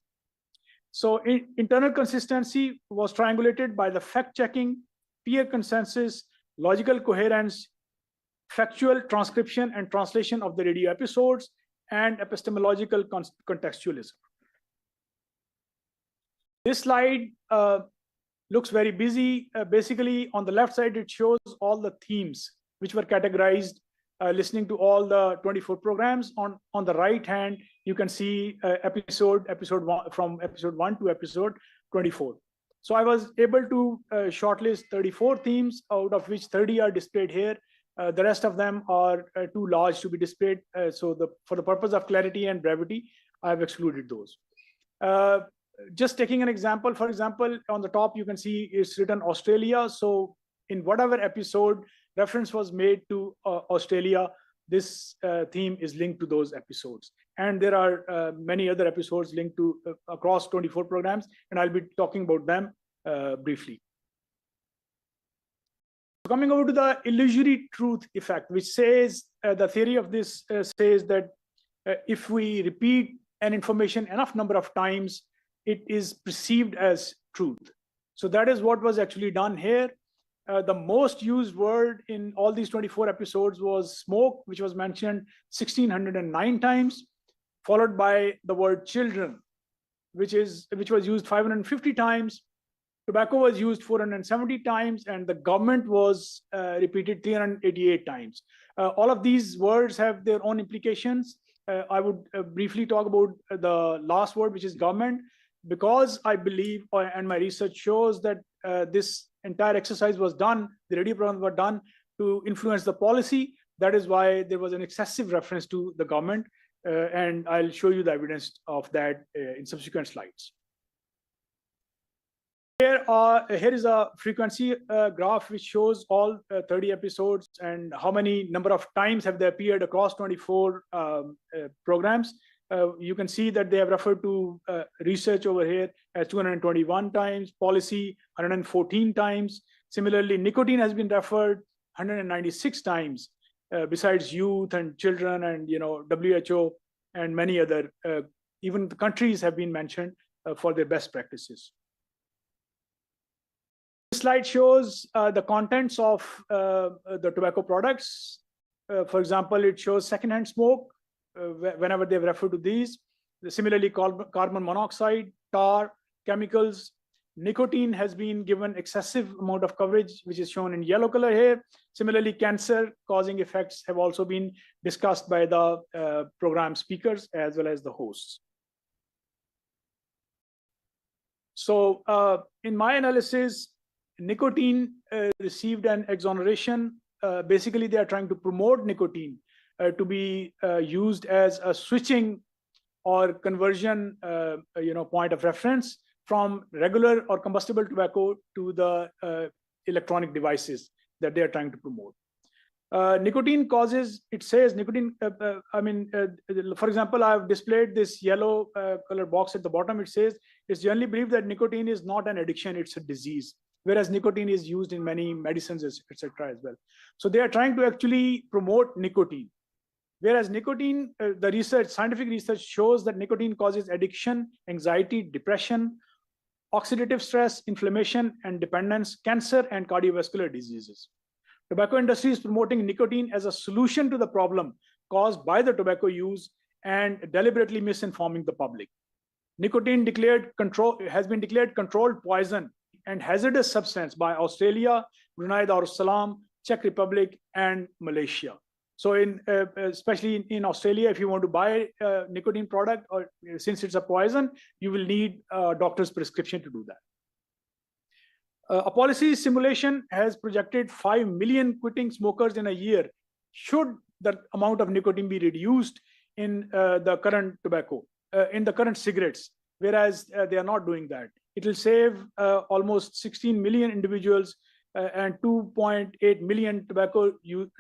So internal consistency was triangulated by the fact-checking, peer consensus, logical coherence, factual transcription and translation of the radio episodes, and epistemological contextualism. This slide looks very busy. Basically, on the left side, it shows all the themes which were categorized listening to all the 24 programs. On the right hand, you can see episode 1 from episode 1 to episode 24. So I was able to shortlist 34 themes, out of which 30 are displayed here. The rest of them are too large to be displayed. So for the purpose of clarity and brevity, I've excluded those. Just taking an example, for example, on the top, you can see it's written Australia. So in whatever episode reference was made to Australia, this theme is linked to those episodes. And there are many other episodes linked to across 24 programs, and I'll be talking about them briefly. Coming over to the illusory truth effect, which says, the theory of this says that if we repeat an information enough number of times, it is perceived as truth. So that is what was actually done here. The most used word in all these 24 episodes was smoke, which was mentioned 1609 times, followed by the word children, which was used 550 times. Tobacco was used 470 times, and the government was repeated 388 times. All of these words have their own implications. I would briefly talk about the last word, which is government, because I believe, and my research shows, that this entire exercise was done, the radio programs were done to influence the policy. That is why there was an excessive reference to the government, and I'll show you the evidence of that in subsequent slides. Here is a frequency graph which shows all 30 episodes and how many number of times have they appeared across 24 programs. You can see that they have referred to research over here as 221 times, policy 114 times. Similarly, nicotine has been referred 196 times, besides youth and children and WHO and many other, even the countries have been mentioned for their best practices. This slide shows the contents of the tobacco products. For example, it shows secondhand smoke whenever they've referred to these. Similarly, carbon monoxide, tar, chemicals. Nicotine has been given excessive amount of coverage, which is shown in yellow color here. Similarly, cancer causing effects have also been discussed by the program speakers as well as the hosts. So in my analysis, nicotine received an exoneration. Basically, they are trying to promote nicotine to be used as a switching or conversion point of reference from regular or combustible tobacco to the electronic devices that they are trying to promote. Nicotine causes, it says nicotine, for example, I have displayed this yellow color box at the bottom. It says it's generally believed that nicotine is not an addiction, it's a disease, whereas nicotine is used in many medicines, etc. as well. So they are trying to actually promote nicotine. Whereas nicotine, the research, scientific research shows that nicotine causes addiction, anxiety, depression, oxidative stress, inflammation and dependence, cancer and cardiovascular diseases. Tobacco industry is promoting nicotine as a solution to the problem caused by the tobacco use and deliberately misinforming the public. Nicotine has been declared controlled poison and hazardous substance by Australia, Brunei Darussalam, Czech Republic, and Malaysia. So especially in Australia, if you want to buy a nicotine product, or since it's a poison, you will need a doctor's prescription to do that. A policy simulation has projected 5 million quitting smokers in a year should the amount of nicotine be reduced in the current tobacco, in the current cigarettes, whereas they are not doing that. It will save almost 16 million individuals and 2.8 million tobacco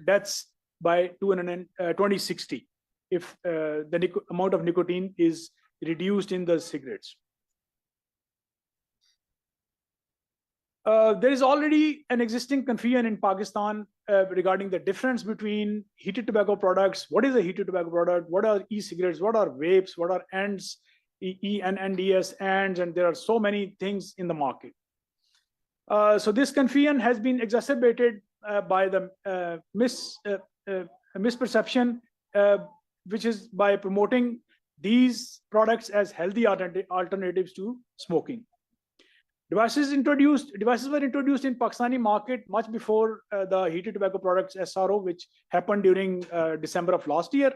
deaths by 2060 if the amount of nicotine is reduced in the cigarettes. There is already an existing confusion in Pakistan regarding the difference between heated tobacco products. What is a heated tobacco product? What are e-cigarettes? What are vapes? What are ENDs, ENDS, ENDs? And there are so many things in the market. So this confusion has been exacerbated by the misperception, which is by promoting these products as healthy alternatives to smoking. Devices were introduced in Pakistani market much before the heated tobacco products SRO, which happened during December of last year.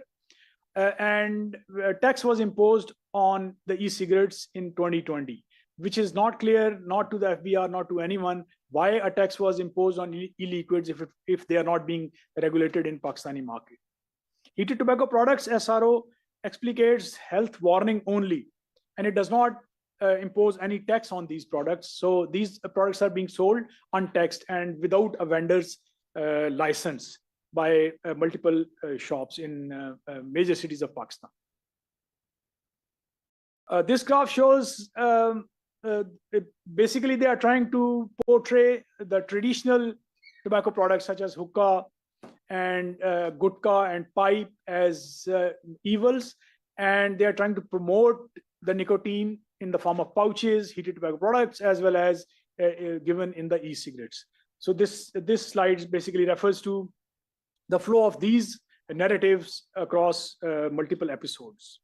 And tax was imposed on the e-cigarettes in 2020, which is not clear, not to the FBR, not to anyone, why a tax was imposed on e-liquids if they are not being regulated in Pakistani market. Heated tobacco products SRO explicates health warning only, and it does not impose any tax on these products. So these products are being sold untaxed and without a vendor's license by multiple shops in major cities of Pakistan. This graph shows basically they are trying to portray the traditional tobacco products such as hookah and gutka and pipe as evils, and they are trying to promote the nicotine in the form of pouches, heated tobacco products, as well as given in the e-cigarettes. So this slide basically refers to the flow of these narratives across multiple episodes.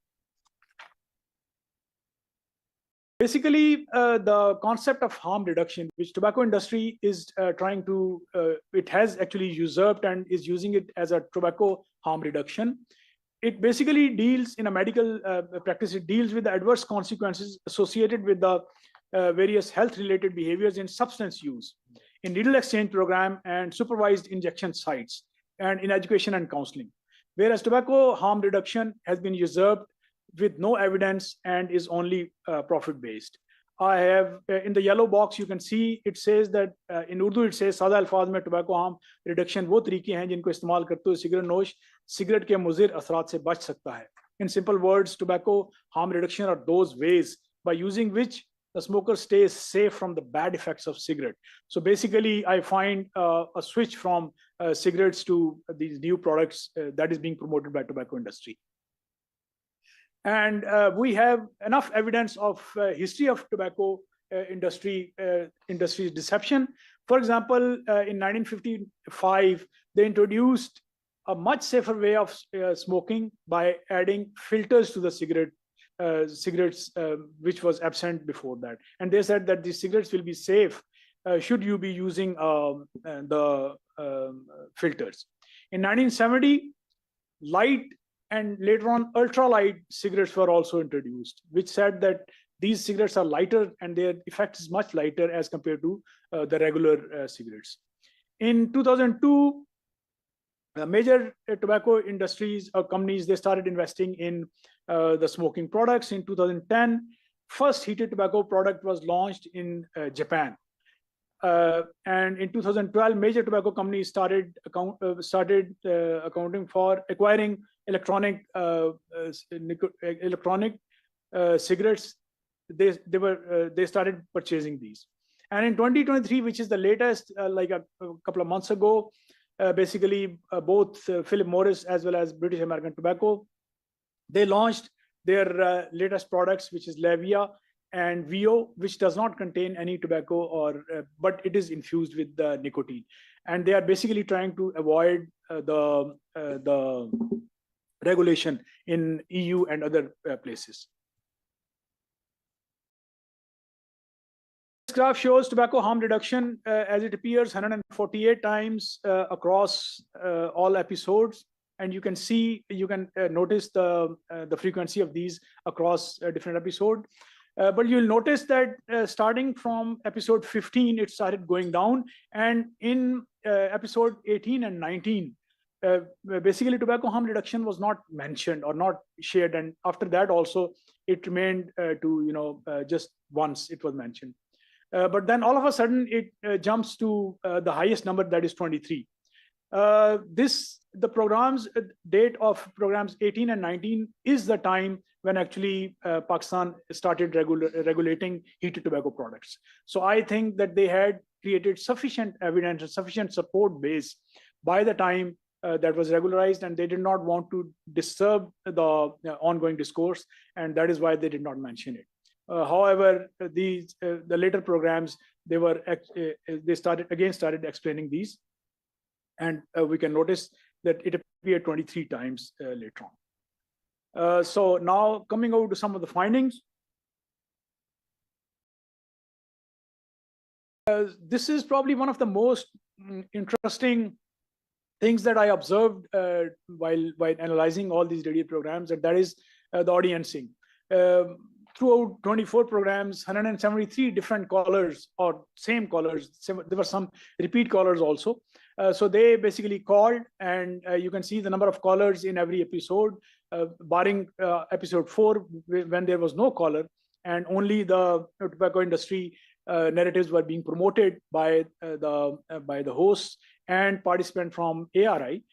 Basically, the concept of harm reduction, which tobacco industry is trying to, it has actually usurped and is using it as a tobacco harm reduction. It basically deals in a medical practice, it deals with the adverse consequences associated with the various health-related behaviors in substance use, in needle exchange program and supervised injection sites, and in education and counseling. Whereas tobacco harm reduction has been usurped with no evidence and is only profit-based. I have in the yellow box, you can see it says that in Urdu it says सादा अल्फाज में tobacco harm reduction वो तरीके हैं जिनको इस्तेमाल करते हुए सिगरेट नोश सिगरेट के मुज़िर असरात से बच सकता है. In simple words, tobacco harm reduction are those ways by using which the smoker stays safe from the bad effects of cigarette. So basically, I find a switch from cigarettes to these new products that is being promoted by tobacco industry. And we have enough evidence of history of tobacco industry's deception. For example, in 1955, they introduced a much safer way of smoking by adding filters to the cigarettes, which was absent before that. And they said that these cigarettes will be safe should you be using the filters. In 1970, light and later on ultralight cigarettes were also introduced, which said that these cigarettes are lighter and their effect is much lighter as compared to the regular cigarettes. In 2002, major tobacco industries or companies, they started investing in the smoking products. In 2010, first heated tobacco product was launched in Japan. And in 2012, major tobacco companies started accounting for acquiring electronic cigarettes. They started purchasing these. And in 2023, which is the latest, like a couple of months ago, basically both Philip Morris as well as British American Tobacco, they launched their latest products, which is Levia and Vio, which does not contain any tobacco or but it is infused with the nicotine, and they are basically trying to avoid the regulation in EU and other places. This graph shows tobacco harm reduction as it appears 148 times across all episodes, and you can see, you can notice the frequency of these across different episodes. But you'll notice that starting from episode 15, it started going down, and in episode 18 and 19, basically tobacco harm reduction was not mentioned or not shared, and after that also it remained to just once it was mentioned. But then all of a sudden it jumps to the highest number, that is 23. The programs date of programs 18 and 19 is the time when actually Pakistan started regulating heated tobacco products. So I think that they had created sufficient evidence and sufficient support base by the time that was regularized, and they did not want to disturb the ongoing discourse, and that is why they did not mention it. However, the later programs, they started explaining these, and we can notice that it appeared 23 times later on. So now coming over to some of the findings. This is probably one of the most interesting things that I observed while analyzing all these radio programs, and that is the audiencing. Throughout 24 programs, 173 different callers or same callers, there were some repeat callers also. So they basically called, and you can see the number of callers in every episode, barring episode 4 when there was no caller, and only the tobacco industry narratives were being promoted by the hosts and participant from ARI.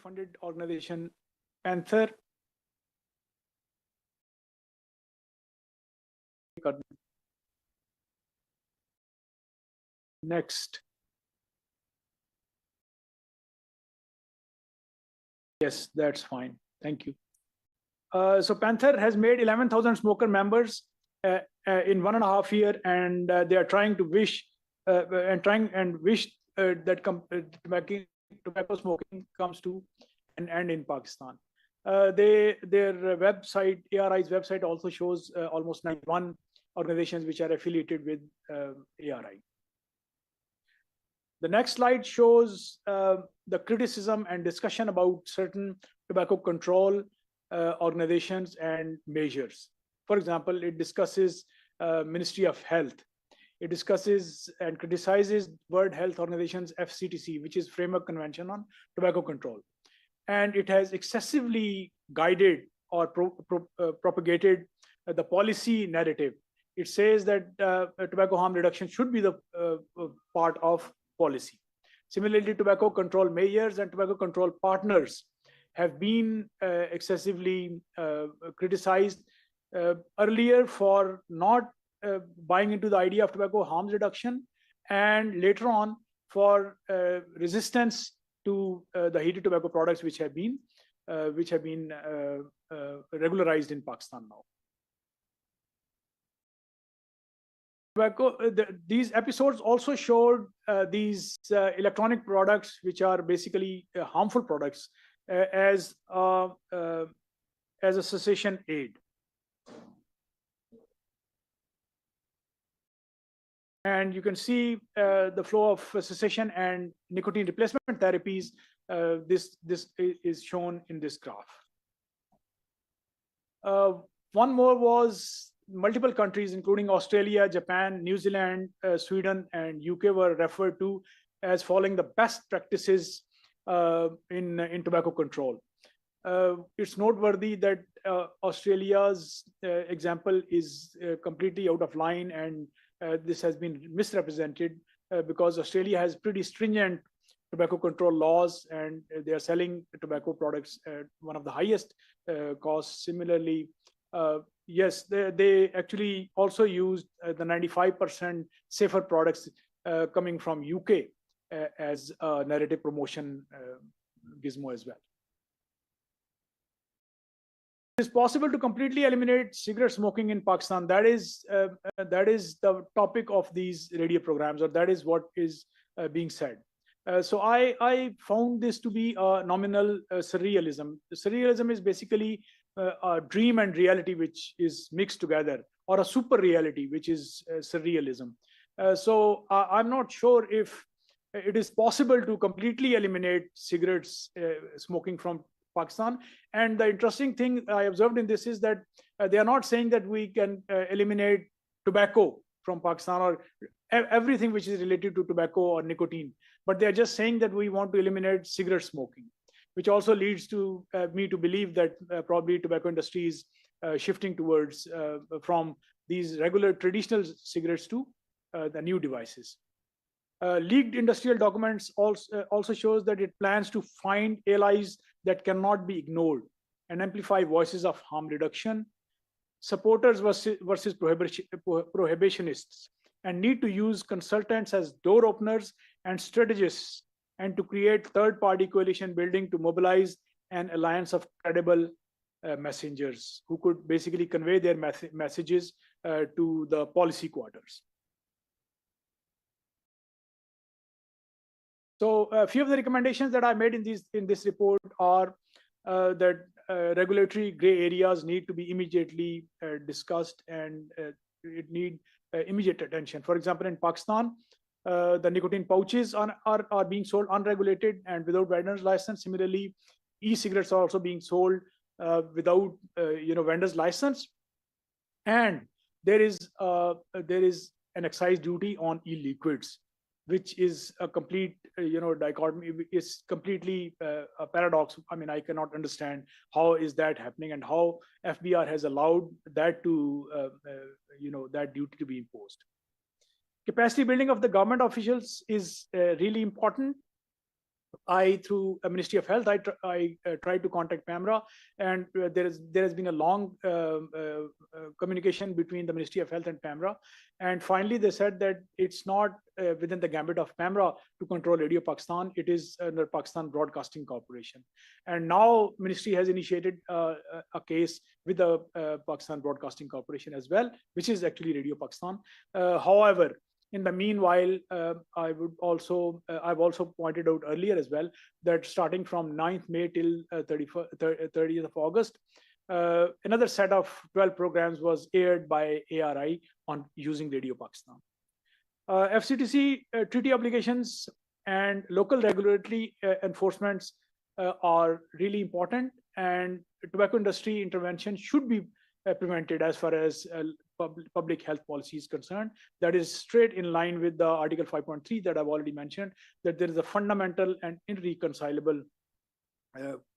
Funded organization Panther. Next. Yes, that's fine. Thank you. So Panther has made 11,000 smoker members in 1.5 years, and they are trying to wish that tobacco smoking comes to an end in Pakistan. Their website, ARI's website, also shows almost 91 organizations which are affiliated with ARI. The next slide shows the criticism and discussion about certain tobacco control organizations and measures. For example, it discusses Ministry of Health. It discusses and criticizes World Health Organization's FCTC, which is Framework Convention on Tobacco Control. And it has excessively guided or propagated the policy narrative. It says that tobacco harm reduction should be the part of policy. Similarly, tobacco control measures and tobacco control partners have been excessively criticized earlier for not buying into the idea of tobacco harms reduction, and later on for resistance to the heated tobacco products which have been which have been regularized in Pakistan now. Tobacco, these episodes also showed these electronic products, which are basically harmful products, as a cessation aid. And you can see the flow of cessation and nicotine replacement therapies. This is shown in this graph. One more was multiple countries, including Australia, Japan, New Zealand, Sweden, and UK, were referred to as following the best practices in tobacco control. It's noteworthy that Australia's example is completely out of line, and this has been misrepresented because Australia has pretty stringent tobacco control laws, and they are selling tobacco products at one of the highest costs. Similarly, yes, they actually also used the 95% safer products coming from UK as a narrative promotion gizmo as well. It is possible to completely eliminate cigarette smoking in Pakistan. That is the topic of these radio programs, or that is what is being said. So I found this to be a nominal surrealism. Surrealism is basically a dream and reality which is mixed together, or a super reality, which is surrealism. So I'm not sure if it is possible to completely eliminate cigarettes smoking from Pakistan. And the interesting thing I observed in this is that they are not saying that we can eliminate tobacco from Pakistan, or everything which is related to tobacco or nicotine, but they are just saying that we want to eliminate cigarette smoking, which also leads to me to believe that probably tobacco industry is shifting towards from these regular traditional cigarettes to the new devices. Leaked industrial documents also shows that it plans to find allies that cannot be ignored and amplify voices of harm reduction, supporters versus prohibitionists, and need to use consultants as door openers and strategists, and to create third-party coalition building to mobilize an alliance of credible messengers who could basically convey their messages to the policy quarters. So a few of the recommendations that I made in this report are that regulatory gray areas need to be immediately discussed, and it need immediate attention. For example, in Pakistan, the nicotine pouches are being sold unregulated and without vendor's license. Similarly, e-cigarettes are also being sold without vendor's license, and there is an excise duty on e-liquids, which is a complete dichotomy. Is completely a paradox. I mean, I cannot understand how is that happening, and how FBR has allowed that to that duty to be imposed. Capacity building of the government officials is really important. Through a Ministry of Health, I tried to contact PAMRA, and there has been a long communication between the Ministry of Health and PAMRA, and finally they said that it's not within the gambit of PAMRA to control Radio Pakistan. It is under Pakistan Broadcasting Corporation, and now Ministry has initiated a case with the Pakistan Broadcasting Corporation as well, which is actually Radio Pakistan. However, in the meanwhile, I've also pointed out earlier as well that starting from 9th May till 30th of August, another set of 12 programs was aired by ARI on using Radio Pakistan. FCTC treaty obligations and local regulatory enforcements are really important, and tobacco industry intervention should be prevented as far as public health policy is concerned. That is straight in line with the Article 5.3 that I've already mentioned, that there is a fundamental and irreconcilable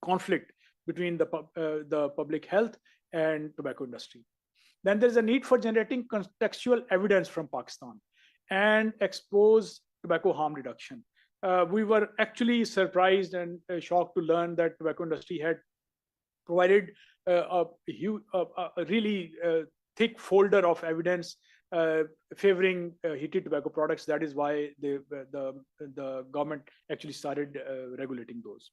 conflict between the public health and tobacco industry. Then there's a need for generating contextual evidence from Pakistan and expose tobacco harm reduction. We were actually surprised and shocked to learn that tobacco industry had provided a really thick folder of evidence favoring heated tobacco products. That is why the government actually started regulating those.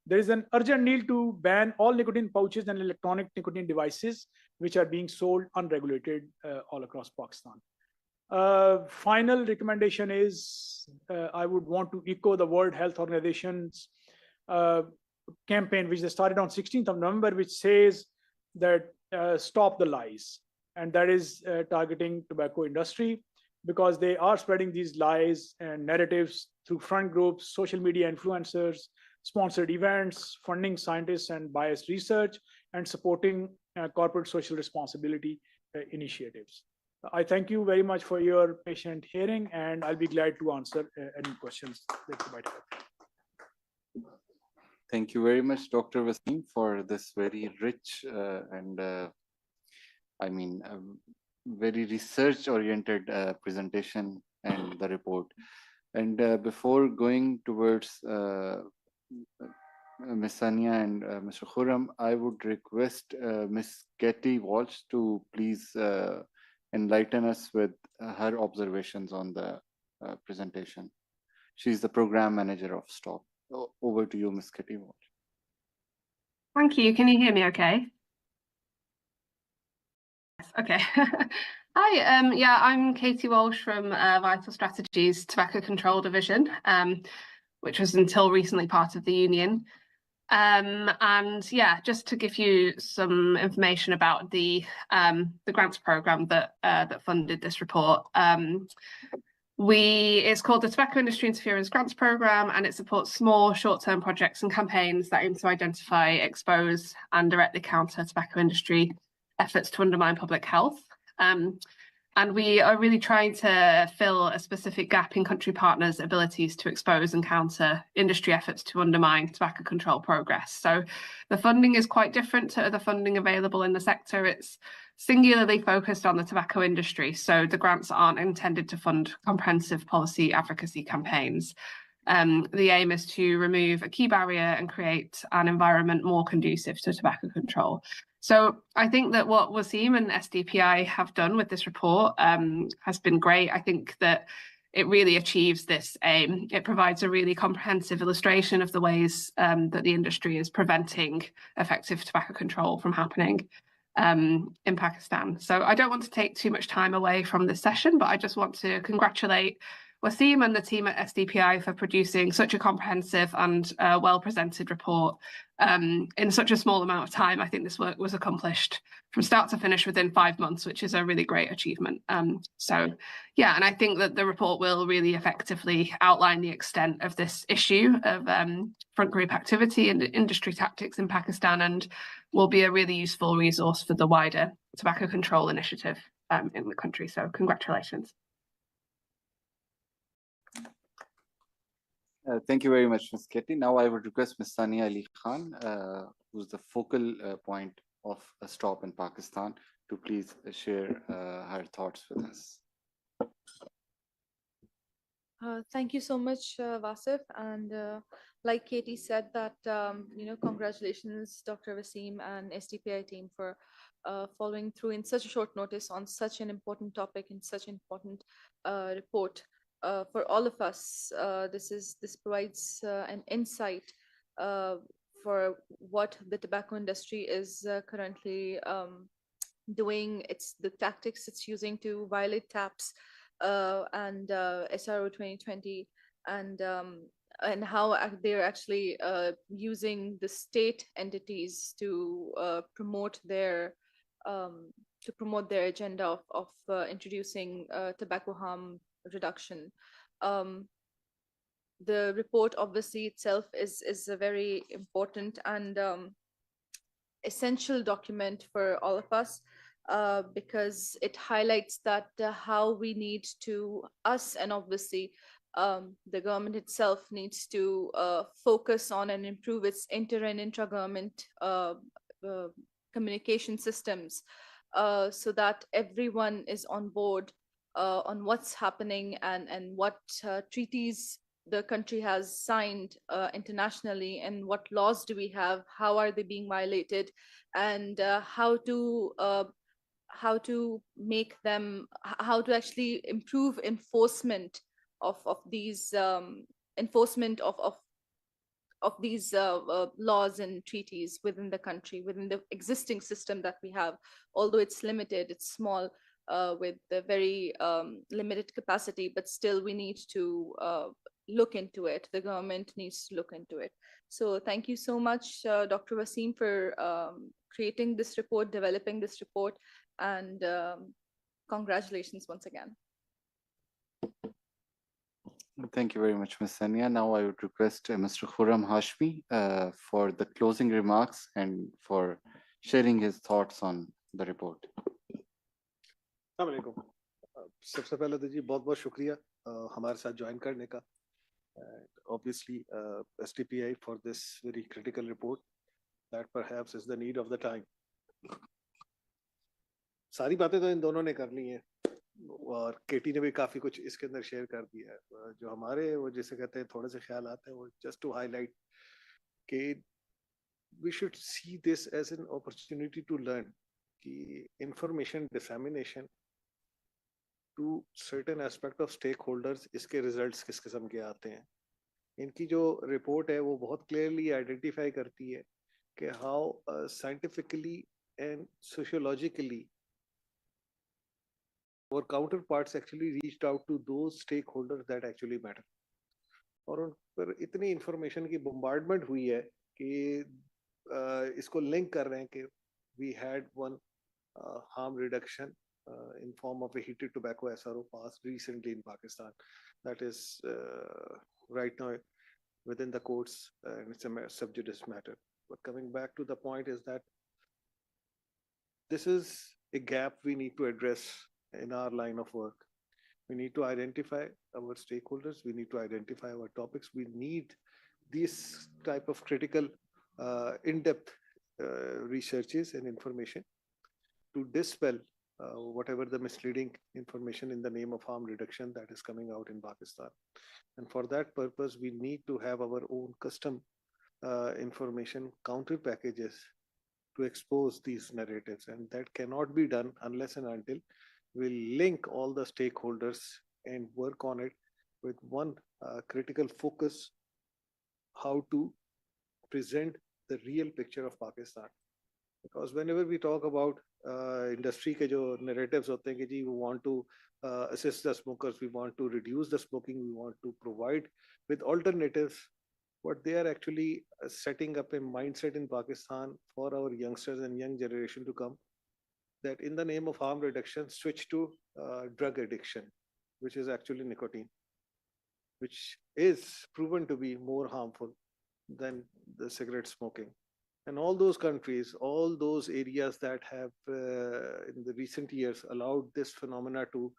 there is an urgent need to ban all nicotine pouches and electronic nicotine devices which are being sold unregulated all across Pakistan. Final recommendation is I would want to echo the World Health Organization's campaign, which they started on 16th of November, which says that stop the lies, and that is targeting tobacco industry, because they are spreading these lies and narratives through front groups, social media influencers, sponsored events, funding scientists and biased research, and supporting corporate social responsibility initiatives. I thank you very much for your patient hearing, and I'll be glad to answer any questions that you might have. Thank you very much, Dr. Wasim, for this very rich and very research-oriented presentation and the report. And before going towards Ms. Sania and Mr. Khurram, I would request Ms. Katie Walsh to please enlighten us with her observations on the presentation. She's the program manager of STOP. Over to you, Ms. Katie Walsh. Thank you. Can you hear me okay? Yes, okay. Hi, yeah, I'm Katie Walsh from Vital Strategies Tobacco Control Division, which was until recently part of the union. And yeah, just to give you some information about the grants program that funded this report. It's called the Tobacco Industry Interference Grants Programme, and it supports small short-term projects and campaigns that aim to identify, expose and directly counter tobacco industry efforts to undermine public health. And we are really trying to fill a specific gap in country partners' abilities to expose and counter industry efforts to undermine tobacco control progress. So the funding is quite different to other funding available in the sector. It's singularly focused on the tobacco industry, so the grants aren't intended to fund comprehensive policy advocacy campaigns. The aim is to remove a key barrier and create an environment more conducive to tobacco control. So I think that what Wasim and SDPI have done with this report has been great. I think that it really achieves this aim. It provides a really comprehensive illustration of the ways that the industry is preventing effective tobacco control from happening in Pakistan. So I don't want to take too much time away from this session, but I just want to congratulate Wasim and the team at SDPI for producing such a comprehensive and well-presented report in such a small amount of time. I think this work was accomplished from start to finish within 5 months, which is a really great achievement. So yeah, and I think that the report will really effectively outline the extent of this issue of front group activity and industry tactics in Pakistan, and will be a really useful resource for the wider tobacco control initiative in the country. So congratulations. Thank you very much, Ms. Katie. Now I would request Ms. Sania Ali Khan, who's the focal point of STOP in Pakistan, to please share her thoughts with us. Thank you so much, Wasif. And like Katie said, that congratulations, Dr. Wasim and SDPI team for following through in such a short notice on such an important topic in such an important report. For all of us, this provides an insight for what the tobacco industry is currently doing. It's the tactics it's using to violate TAPs and SRO 2020, and how they're actually using the state entities to promote their agenda of introducing tobacco harm reduction. The report obviously itself is a very important and essential document for all of us, because it highlights that how we need to, us and obviously the government itself needs to focus on and improve its inter and intra-government communication systems, so that everyone is on board on what's happening and what treaties the country has signed internationally, and what laws do we have, how are they being violated, and how to make them, how to actually improve enforcement of these enforcement of these laws and treaties within the country, within the existing system that we have. Although it's limited, it's small, with a very limited capacity, but still we need to look into it. The government needs to look into it. So thank you so much, Dr. Wasim, for creating this report, developing this report, and congratulations once again. Thank you very much, Ms. Sania. Now I would request Mr. Khurram Hashmi for the closing remarks and for sharing his thoughts on the report. अस्सलामुअलैकुम। सबसे पहले तो जी बहुत बहुत शुक्रिया हमारे साथ join करने का, obviously STPI for this very critical report that perhaps is the need of the time. सारी बातें तो इन दोनों ने कर ली हैं और केटी ने भी काफी कुछ इसके अंदर शेयर कर दिया है। जो हमारे वो जिसे कहते हैं थोड़े से ख्याल आते हैं वो just to highlight कि we should see this as an opportunity to learn कि information dissemination to certain aspect of stakeholders इसके results किस किस्म के आते हैं। इनकी जो रिपोर्ट है वो बहुत clearly identify करती है कि how scientifically and sociologically our counterparts actually reached out to those stakeholders that actually matter. और उन पर इतनी information की bombardment हुई है कि इसको link कर रहे हैं कि we had one harm reduction in form of a heated tobacco SRO passed recently in Pakistan. That is right now within the courts and it's a sub judice matter. But coming back to the point is that this is a gap we need to address in our line of work. We need to identify our stakeholders. We need to identify our topics. We need these type of critical in-depth researches and information to dispel whatever the misleading information in the name of harm reduction that is coming out in Pakistan. And for that purpose, we need to have our own custom information counter packages to expose these narratives. And that cannot be done unless and until we link all the stakeholders and work on it with one critical focus, how to present the real picture of Pakistan. Because whenever we talk about industry के जो narratives होते हैं कि जी we want to assist the smokers, we want to reduce the smoking, we want to provide with alternatives, but they are actually setting up a mindset in Pakistan for our youngsters and young generation to come that in the name of harm reduction switch to drug addiction, which is actually nicotine, which is proven to be more harmful than the cigarette smoking. And all those countries, all those areas that have in the recent years allowed this phenomena to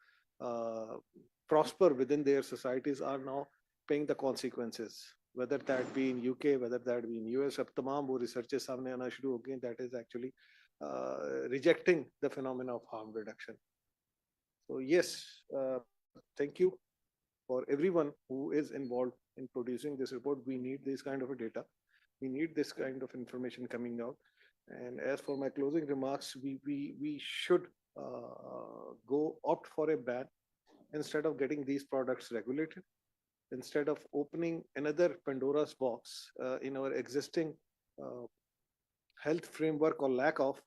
prosper within their societies are now paying the consequences, whether that be in UK, whether that be in US. अब तमाम वो researches सामने आना शुरू हो गए that is actually rejecting the phenomena of harm reduction. So yes, thank you for everyone who is involved in producing this report. We need this kind of a data. We need this kind of information coming out. And as for my closing remarks, we should go opt for a ban instead of getting these products regulated, instead of opening another Pandora's box in our existing health framework or lack of,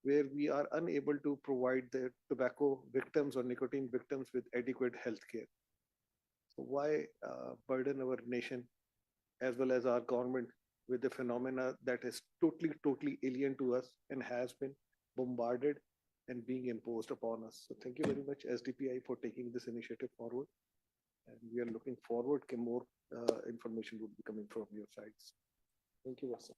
where we are unable to provide the tobacco victims or nicotine victims with adequate health care. So why burden our nation as well as our government with the phenomena that is totally alien to us and has been bombarded and being imposed upon us. So thank you very much SDPI for taking this initiative forward. And we are looking forward to more information would be coming from your sides. Thank you, Wasa.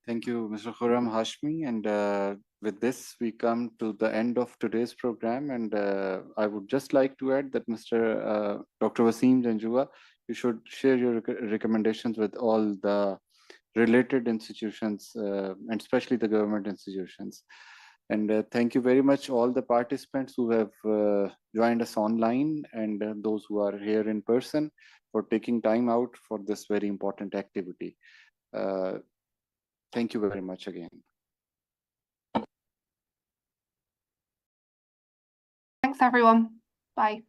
Thank you, Mr. Khurram Hashmi. And with this, we come to the end of today's program. And I would just like to add that Mr. Dr. Wasim Janjua, you should share your recommendations with all the related institutions and especially the government institutions. And thank you very much all the participants who have joined us online and those who are here in person for taking time out for this very important activity. Thank you very much again. Thanks everyone. Bye.